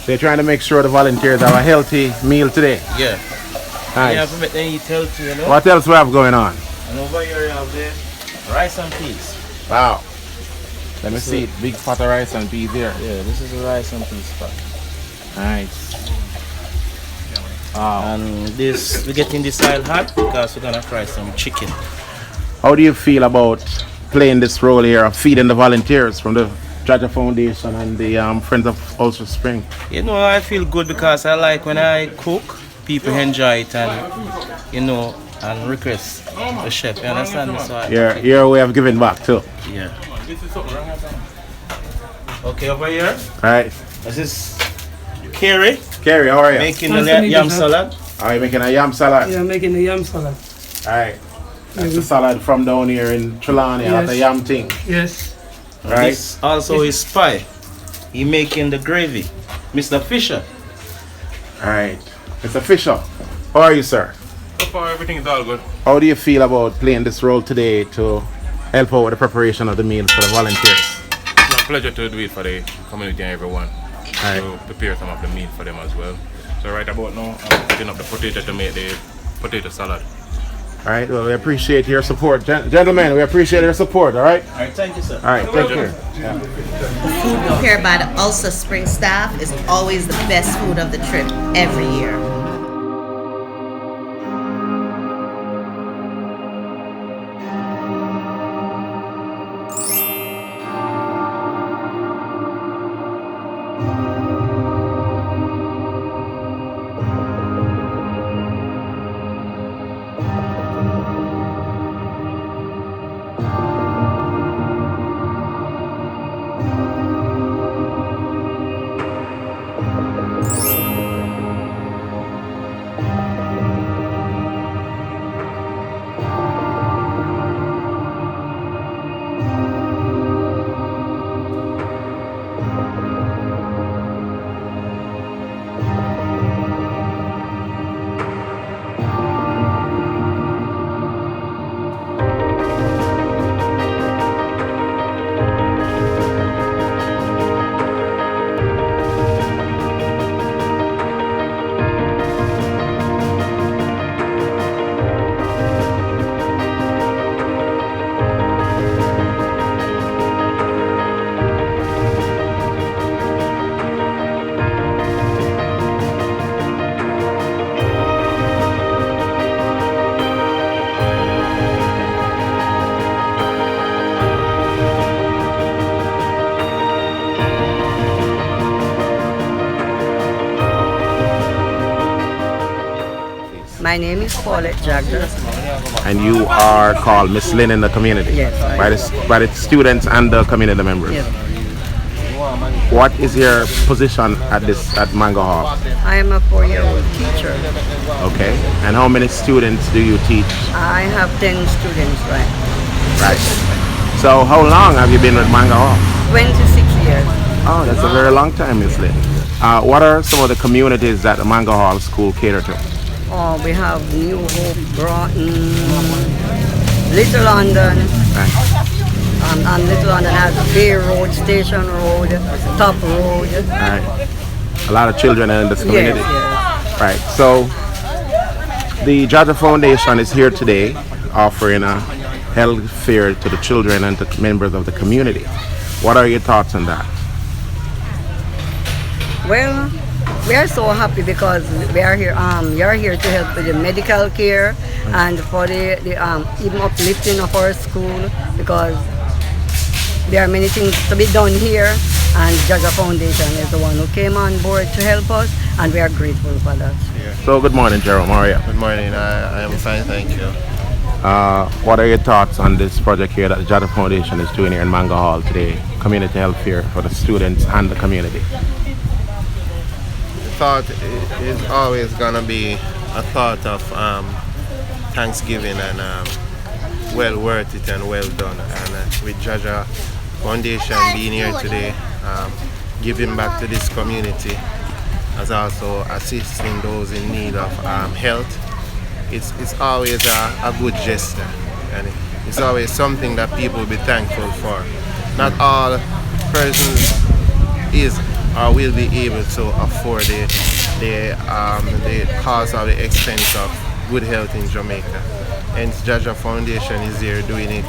So you're trying to make sure the volunteers have a healthy meal today. Yeah. Nice. You have to make them eat healthy, you know. What else we have going on? And over here you have the rice and peas. Wow. Let me see it. Big pot of rice and peas here. Yeah, this is the rice and peas pot. Nice. Wow. And this, we're getting this oil hot because we're gonna fry some chicken. How do you feel about playing this role here of feeding the volunteers from the Jaja Foundation and the Friends of Also Spring? You know, I feel good because I like when I cook, people enjoy it and, you know, and request the chef. You understand me? So Your way of giving back too. Yeah. Okay, over here. Right. This is Carrie. Carrie, how are you? Making the yam salad. Are you making a yam salad? Yeah, I'm making the yam salad. Alright. That's the salad from down here in Trelawney, Yes. the yam thing. Yes. Right. This also is pie. He making the gravy. Mr. Fisher. Alright. Mr. Fisher, how are you, sir? So far, everything is all good. How do you feel about playing this role today to help out with the preparation of the meal for the volunteers? It's a pleasure to do it for the community and everyone. To prepare some of the meat for them as well. So right about now, I'm putting up the potato to make the potato salad. All right, well, we appreciate your support. Gentlemen, we appreciate your support, all right? All right, thank you, sir. All right, take care. Food prepared by the Also Spring staff is always the best food of the trip every year. My name is Paulette Jagger. And you are called Miss Lynn in the community? Yes. By the students and the community members? Yes. What is your position at Mango Hall? I am a 4-year-old teacher. Okay. And how many students do you teach? I have 10 students, right? Right. So how long have you been with Mango Hall? 26 years. Oh, that's a very long time, Miss Lynn. What are some of the communities that the Mango Hall School cater to? Oh, we have New Hope, Broughton, Little London. Right. And Little London has Bay Road, Station Road, Top Road. Right. A lot of children in this community. Yes. Right. So the Jaja Foundation is here today offering a health fair to the children and to members of the community. What are your thoughts on that? Well, we are so happy because we are here. You are here to help with the medical care and for the even uplifting of our school, because there are many things to be done here, and Jaja Foundation is the one who came on board to help us, and we are grateful for that. Yeah. So good morning, Jerome. How are you? Good morning. I am fine, thank you. What are your thoughts on this project here that the Jaja Foundation is doing here in Mango Hall today, community health fair for the students and the community? The thought is always going to be a thought of Thanksgiving and well worth it and well done. And with Jaja Foundation being here today, giving back to this community, as also assisting those in need of health, it's always a good gesture, and it's always something that people will be thankful for. Not all persons is or will be able to afford the cost or the expense of good health in Jamaica. And Jaja Foundation is here doing it,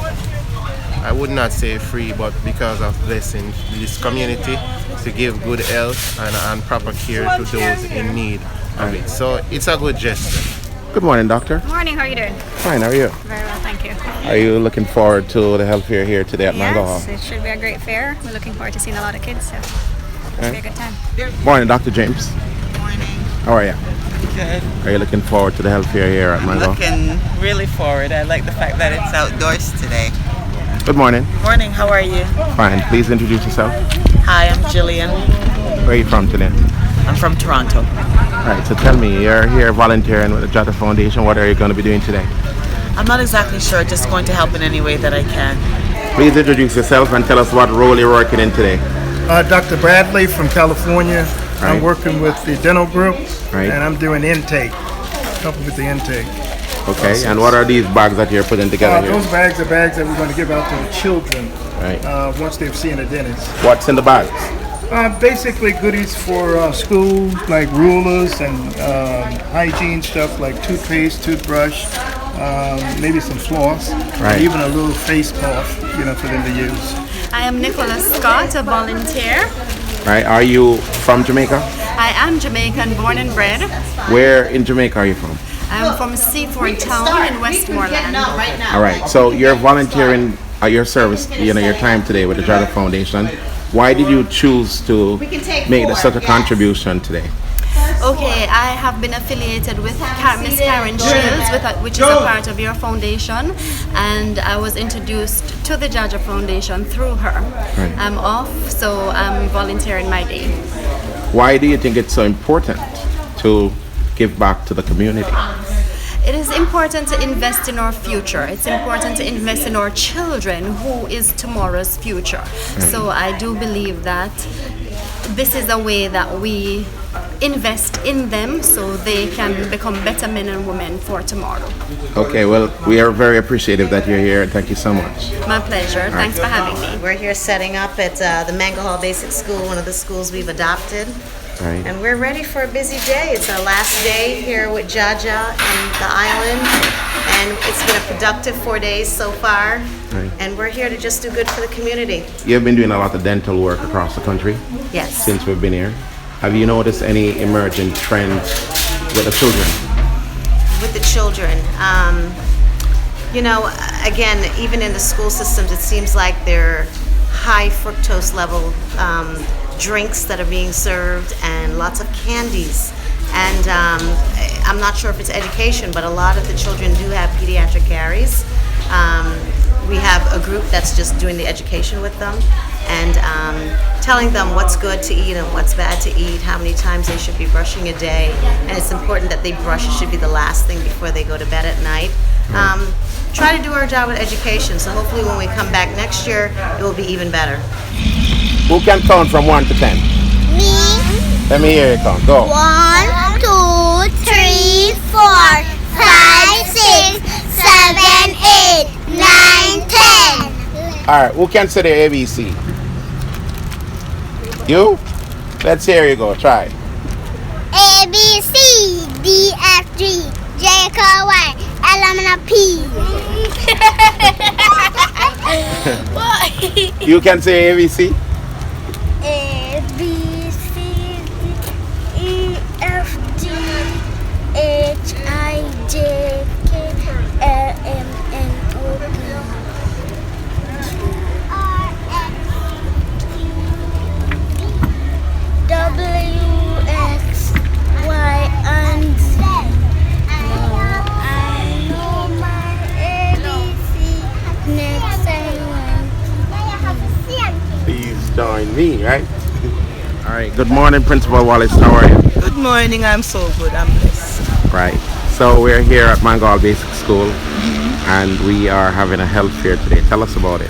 I would not say free, but because of blessing this community to give good health and proper care to those in need of it. So it's a good gesture. Good morning, doctor. Good morning, how are you doing? Fine, how are you? Very well, thank you. Are you looking forward to the health fair here today at Mango Hall? Yes, it should be a great fair. We're looking forward to seeing a lot of kids, so it should be a good time. Morning, Dr. James. Morning. How are you? Good. Are you looking forward to the health fair here at Mango? Looking really forward. I like the fact that it's outdoors today. Good morning. Morning, how are you? Fine. Please introduce yourself. Hi, I'm Jillian. Where are you from today? I'm from Toronto. All right, so tell me, you're here volunteering with the Jaja Foundation. What are you going to be doing today? I'm not exactly sure, just going to help in any way that I can. Please introduce yourself and tell us what role you're working in today. Dr. Bradley from California. Right. I'm working with the dental group, Right. and I'm doing intake, helping with the intake. Okay, process. and what are these bags that you're putting together here? Those bags are bags that we're going to give out to the children Right. once they've seen a dentist. What's in the bags? Basically goodies for school, like rulers and hygiene stuff like toothpaste, toothbrush, maybe some floss, Right. and even a little face cloth, for them to use. I am Nicholas Scott, a volunteer. Right, are you from Jamaica? I am Jamaican, born and bred. Where in Jamaica are you from? I'm from Seaford Town in Westmoreland. All right, so you're volunteering at your service, your time today with the Jaja Foundation. Why did you choose to make such a contribution today? Okay, I have been affiliated with Miss Karen Shields, which is a part of your foundation, and I was introduced to the Jaja Foundation through her. Right. I'm off, so I'm volunteering my day. Why do you think it's so important to give back to the community? It is important to invest in our future. It's important to invest in our children, who is tomorrow's future. So I do believe that this is a way that we invest in them so they can become better men and women for tomorrow. Okay, well, we are very appreciative that you're here. Thank you so much. My pleasure. Thanks for having me. We're here setting up at the Mango Hall Basic School, one of the schools we've adopted. Right. And we're ready for a busy day. It's our last day here with Jaja and the island. And it's been a productive 4 days so far. Right. And we're here to just do good for the community. You've been doing a lot of dental work across the country. Yes. Since we've been here. Have you noticed any emerging trends with the children? With the children, again, even in the school systems, it seems like they're high fructose level drinks that are being served and lots of candies. And I'm not sure if it's education, but a lot of the children do have pediatric caries. We have a group that's just doing the education with them and telling them what's good to eat and what's bad to eat, how many times they should be brushing a day, and it's important that they brush. It should be the last thing before they go to bed at night. Try to do our job with education, so hopefully when we come back next year, it will be even better. Who can count from 1 to 10? Me. Let me hear you count. Go. 1, 2, 3, 4, 5, 6, 7, 8, 9, 10. All right. Who can say the ABC? You? Let's hear you go. Try. A, B, C, D, F, G, J, K, Y, L, M, N, P. You can say ABC? A, B, C, D, E, F, G, H, I, J, K, L, M, N, O, P, Q, R, S, T, W, X, Y, and Z. I know my ABC. Next I Please join me, right? All right. Good morning, Principal Wallace. How are you? Good morning. I'm so good. I'm blessed. Right. So we're here at Mangal Basic School, and we are having a health fair today. Tell us about it.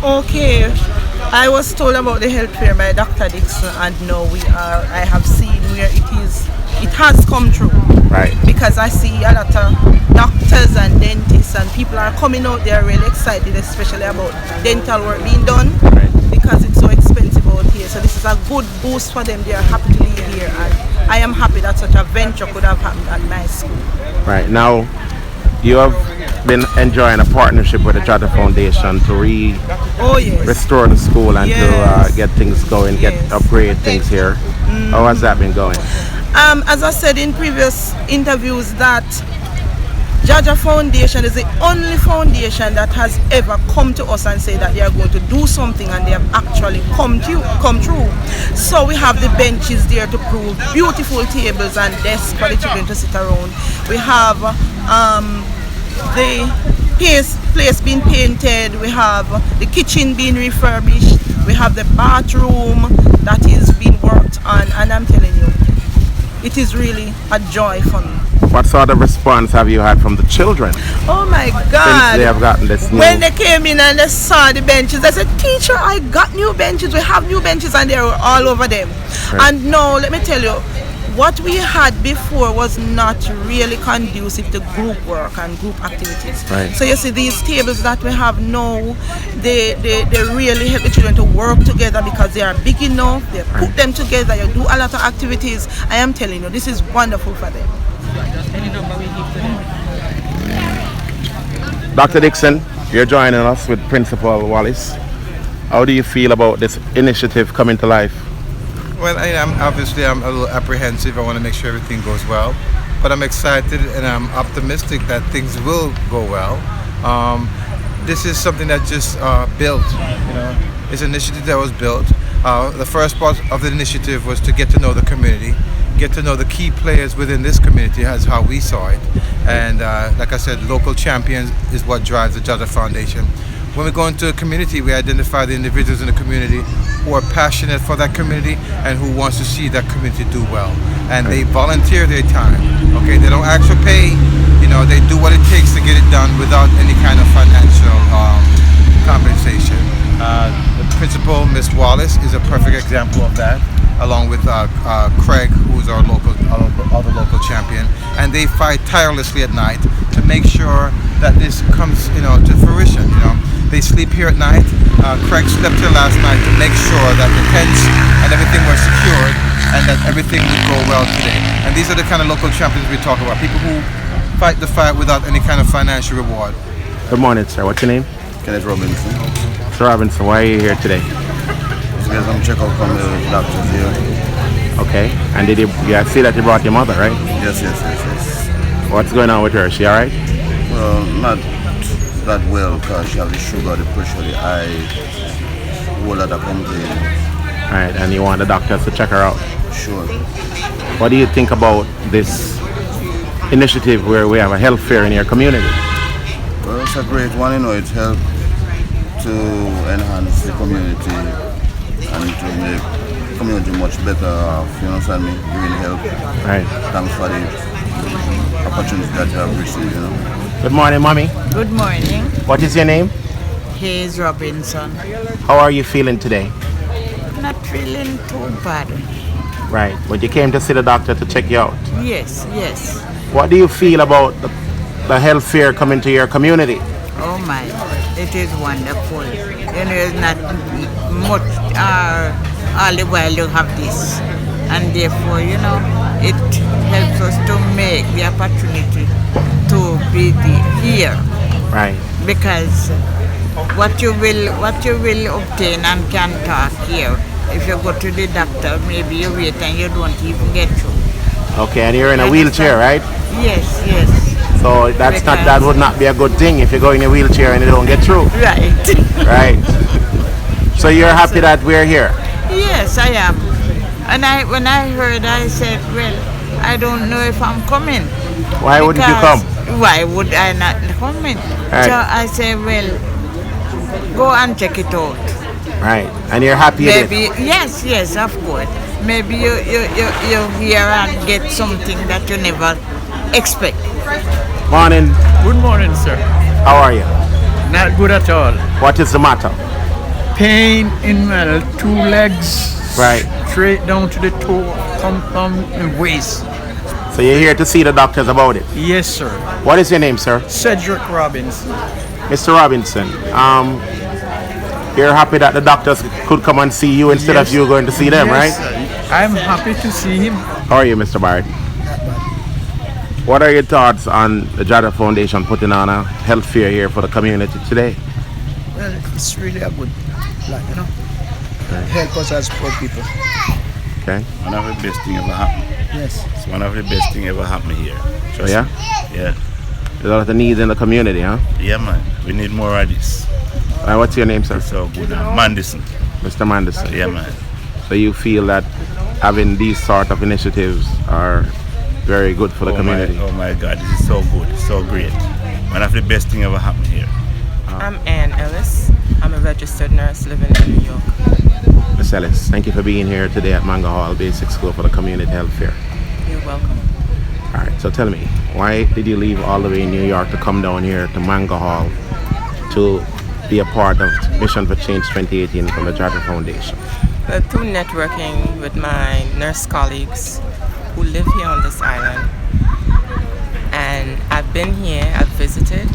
Okay. I was told about the health fair by Dr. Dixon, and now I have seen where it has come true. Right. Because I see a lot of doctors and dentists and people are coming out there really excited, especially about dental work being done. Right. Because it's so expensive out here. So this is a good boost for them. They are happy to be here, and I am happy that such a venture could have happened at my school. Right. Now, you have been enjoying a partnership with the Jaja Foundation to restore the school and to get things going, upgrade things here. How has that been going? As I said in previous interviews, that Jaja Foundation is the only foundation that has ever come to us and said that they are going to do something, and they have actually come true. So we have the benches there to prove, beautiful tables and desks for the children to sit around. We have the place being painted, we have the kitchen being refurbished, we have the bathroom that is being worked on, and I'm telling you, it is really a joy for me. What sort of response have you had from the children? Oh my God! Since they have gotten this new... When they came in and they saw the benches, they said, "Teacher, I got new benches. We have new benches," and they were all over them. Right. And now, let me tell you, what we had before was not really conducive to group work and group activities. Right. So you see, these tables that we have now, they really help the children to work together because they are big enough. They put them together. You do a lot of activities. I am telling you, this is wonderful for them. Dr. Dixon, you're joining us with Principal Wallace. How do you feel about this initiative coming to life? Well, I'm a little apprehensive. I want to make sure everything goes well, but I'm excited and I'm optimistic that things will go well. This is something that just built. It's an initiative that was built. The first part of the initiative was to get to know the community, get to know the key players within this community, as how we saw it. And like I said, local champions is what drives the Jaja Foundation. When we go into a community, we identify the individuals in the community who are passionate for that community and who wants to see that community do well. And they volunteer their time. Okay, they don't actually pay. They do what it takes to get it done without any kind of financial compensation. The principal, Miss Wallace, is a perfect example of that, along with Craig, who's our other local champion, and they fight tirelessly at night to make sure that this comes, to fruition. They sleep here at night. Craig slept here last night to make sure that the tents and everything were secured and that everything would go well today. And these are the kind of local champions we talk about, people who fight the fight without any kind of financial reward. Good morning, sir. What's your name? Kenneth Robinson. Sir Robinson, why are you here today? Because I'm check out from the doctors here. Okay. And did you see that you brought your mother, right? Yes. What's going on with her? Is she alright? Well, not that well, because she has the sugar, the pressure, the eye, whole lot of complaint. Alright, and you want the doctors to check her out? Sure. What do you think about this initiative where we have a health fair in your community? Well, it's a great one, you know, it helps to enhance the community and to make the community much better off, you know what I mean? Giving help. Right. Thanks for the opportunity that you have received, you know. Good morning, Mommy. Good morning. What is your name? Hayes Robinson. How are you feeling today? Not feeling too bad. Right, but you came to see the doctor to check you out. Yes, yes. What do you feel about the health fair coming to your community? Oh my, it is wonderful. You know, it's not much, all the while you have this. And therefore, you know, it helps us to make the opportunity to be here. Right. Because what you will obtain and can talk here, if you go to the doctor, maybe you wait and you don't even get through. Okay, and you're in a wheelchair, right? Yes, yes. So that would not be a good thing if you go in a wheelchair and you don't get through. Right. Right. So you're happy that we're here? Yes, I am. And when I heard, I said, well, I don't know if I'm coming. Why wouldn't you come? Why would I not come in? Right. So I said, well, go and check it out. Right. And you're happy you did? Yes, of course. Maybe you hear and get something that you never expect. Morning. Good morning, sir. How are you? Not good at all. What is the matter? Pain in my two legs. Right. Straight down to the toe, come from the waist. So you're here to see the doctors about it? Yes, sir. What is your name, sir? Cedric Robbins. Mr. Robinson, you're happy that the doctors could come and see you instead of you going to see them, yes, right? I'm happy to see him. How are you, Mr. Barrett? What are your thoughts on the Jada Foundation putting on a health fair here for the community today? Well, it's really a good plan, you know. Help us as poor people. Okay. One of the best thing ever happened. Yes. It's one of the best thing ever happened here. Oh, yeah? Yeah. There's a lot of needs in the community, huh? Yeah, man. We need more of this. What's your name, sir? So good. Mandison. Mr. Mandison. Yeah, man. So you feel that having these sort of initiatives are very good for the community? Oh my God, this is so good. It's so great. One of the best thing ever happened here. I'm Ann Ellis. I'm a registered nurse living in New York. Ms. Ellis, thank you for being here today at Mango Hall Basic School for the Community Health Fair. You're welcome. All right, so tell me, why did you leave all the way in New York to come down here to Mango Hall to be a part of Mission for Change 2018 from the Jada Foundation? Through networking with my nurse colleagues who live here on this island, and I've been here, I've visited,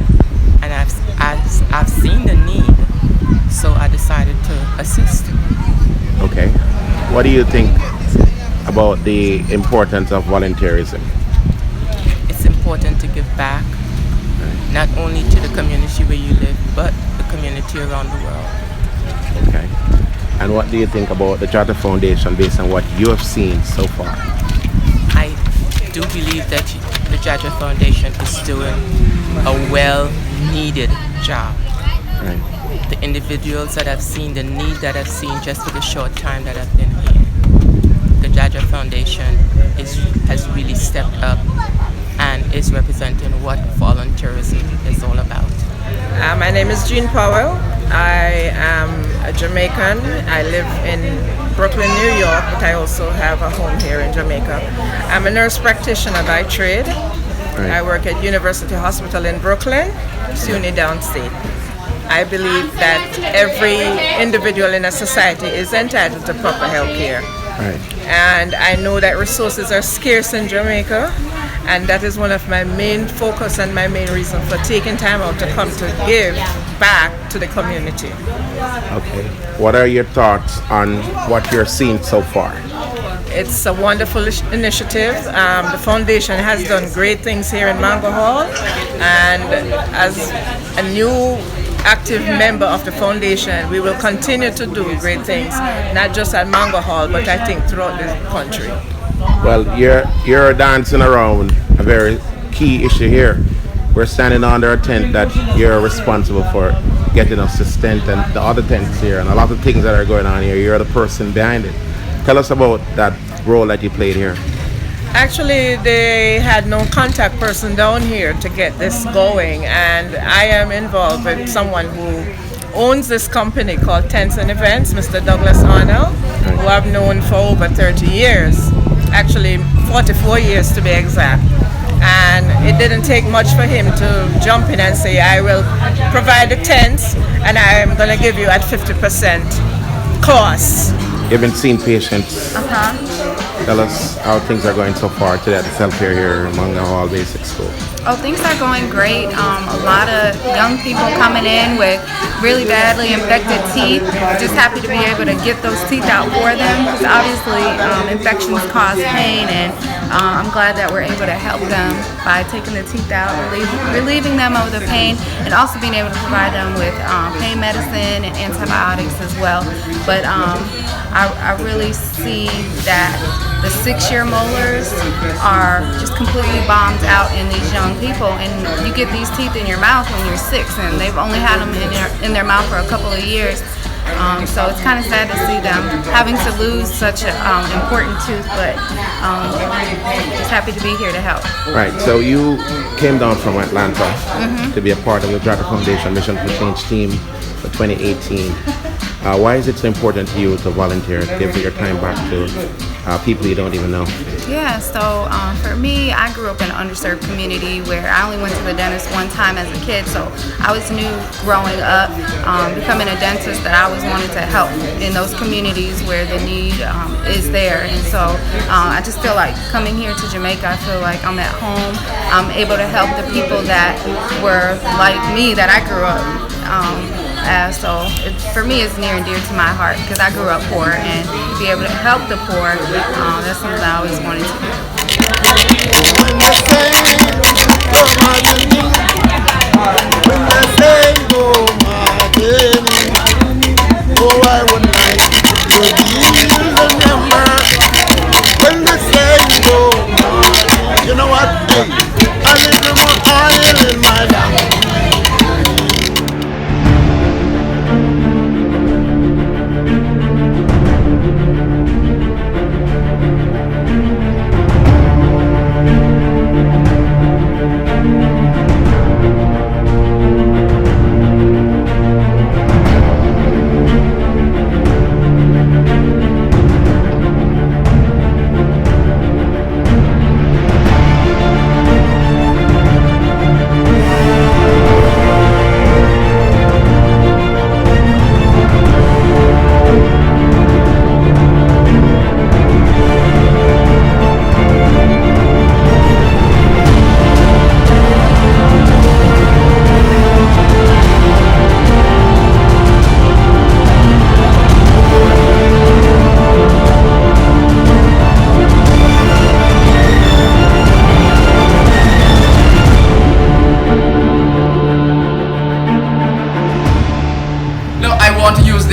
and I've seen the need, so I decided to assist. Okay. What do you think about the importance of volunteerism? It's important to give back, not only to the community where you live, but the community around the world. Okay. And what do you think about the Jada Foundation based on what you have seen so far? I do believe that the Jada Foundation is doing a well-needed job. Right. The individuals that I've seen, the need that I've seen just for the short time that I've been here, the Jada Foundation has really stepped up and is representing what volunteerism is all about. My name is Jean Powell. I am a Jamaican. I live in Brooklyn, New York, but I also have a home here in Jamaica. I'm a nurse practitioner by trade. Right. I work at University Hospital in Brooklyn, SUNY downstate. I believe that every individual in a society is entitled to proper health care. Right. And I know that resources are scarce in Jamaica, and that is one of my main focus and my main reason for taking time out to come to give back to the community. Okay. What are your thoughts on what you're seeing so far? It's a wonderful initiative. The foundation has done great things here in Mango Hall, and as a new active member of the foundation, we will continue to do great things, not just at Mango Hall, but I think throughout the country. Well, you're dancing around a very key issue here. We're standing under a tent that you're responsible for getting us this tent and the other tents here and a lot of things that are going on here. You're the person behind it. Tell us about that role that you played here. Actually, they had no contact person down here to get this going, and I am involved with someone who owns this company called Tents and Events, Mr. Douglas Arnold, who I've known for over 30 years, actually 44 years to be exact. And it didn't take much for him to jump in and say, I will provide the tents and I'm going to give you at 50% cost. You've been seeing patients. Tell us how things are going so far today at the self-care here in Mungo Hall Basic School. Oh, things are going great. A lot of young people coming in with really badly infected teeth. Just happy to be able to get those teeth out for them, because obviously infections cause pain, and I'm glad that we're able to help them by taking the teeth out, relieving them of the pain, and also being able to provide them with pain medicine and antibiotics as well. But I really see that the 6-year molars are just completely bombed out in these young people, and you get these teeth in your mouth when you're 6, and they've only had them in their mouth for a couple of years. So it's kind of sad to see them having to lose such an important tooth, but just happy to be here to help. Right, so you came down from Atlanta to be a part of the Jaja Foundation Mission for Change team for 2018. Why is it so important to you to volunteer, give your time back to people you don't even know? Yeah, so for me, I grew up in an underserved community where I only went to the dentist one time as a kid, so I was new growing up, becoming a dentist, that I always wanted to help in those communities where the need is there. And so I just feel like coming here to Jamaica, I feel like I'm at home. I'm able to help the people that were like me, that I grew up so for me, it's near and dear to my heart, because I grew up poor, and to be able to help the poor, that's something I always wanted to do. You know what? A little more oil in my lamp.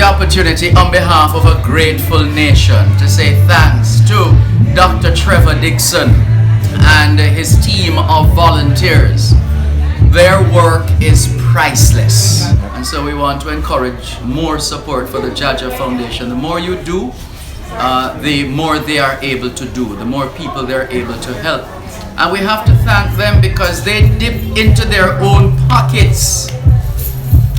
Opportunity on behalf of a grateful nation to say thanks to Dr. Trevor Dixon and his team of volunteers. Their work is priceless, and so we want to encourage more support for the Jaja Foundation. The more you do, the more they are able to do, the more people they're able to help. And we have to thank them because they dip into their own pockets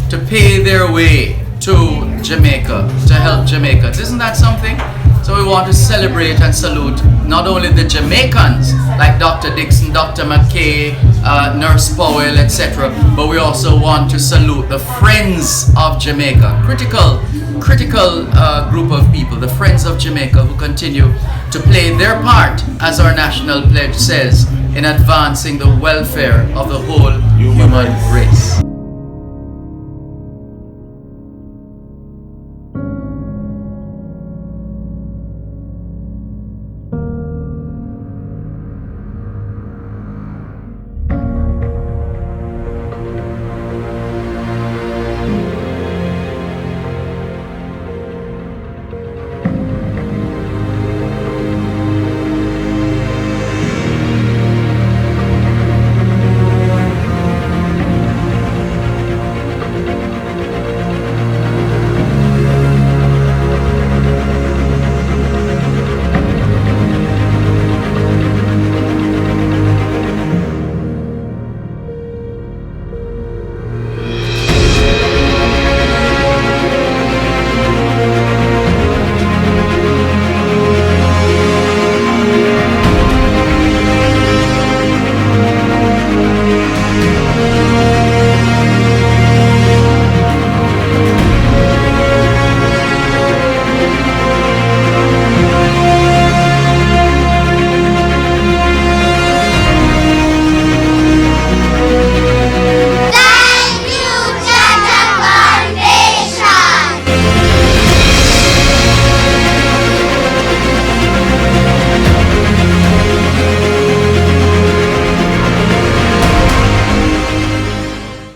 to pay their way to Jamaica, to help Jamaica. Isn't that something? So we want to celebrate and salute not only the Jamaicans like Dr. Dixon, Dr. McKay, Nurse Powell, etc., but we also want to salute the Friends of Jamaica, critical group of people, the Friends of Jamaica, who continue to play their part, as our national pledge says, in advancing the welfare of the whole human race.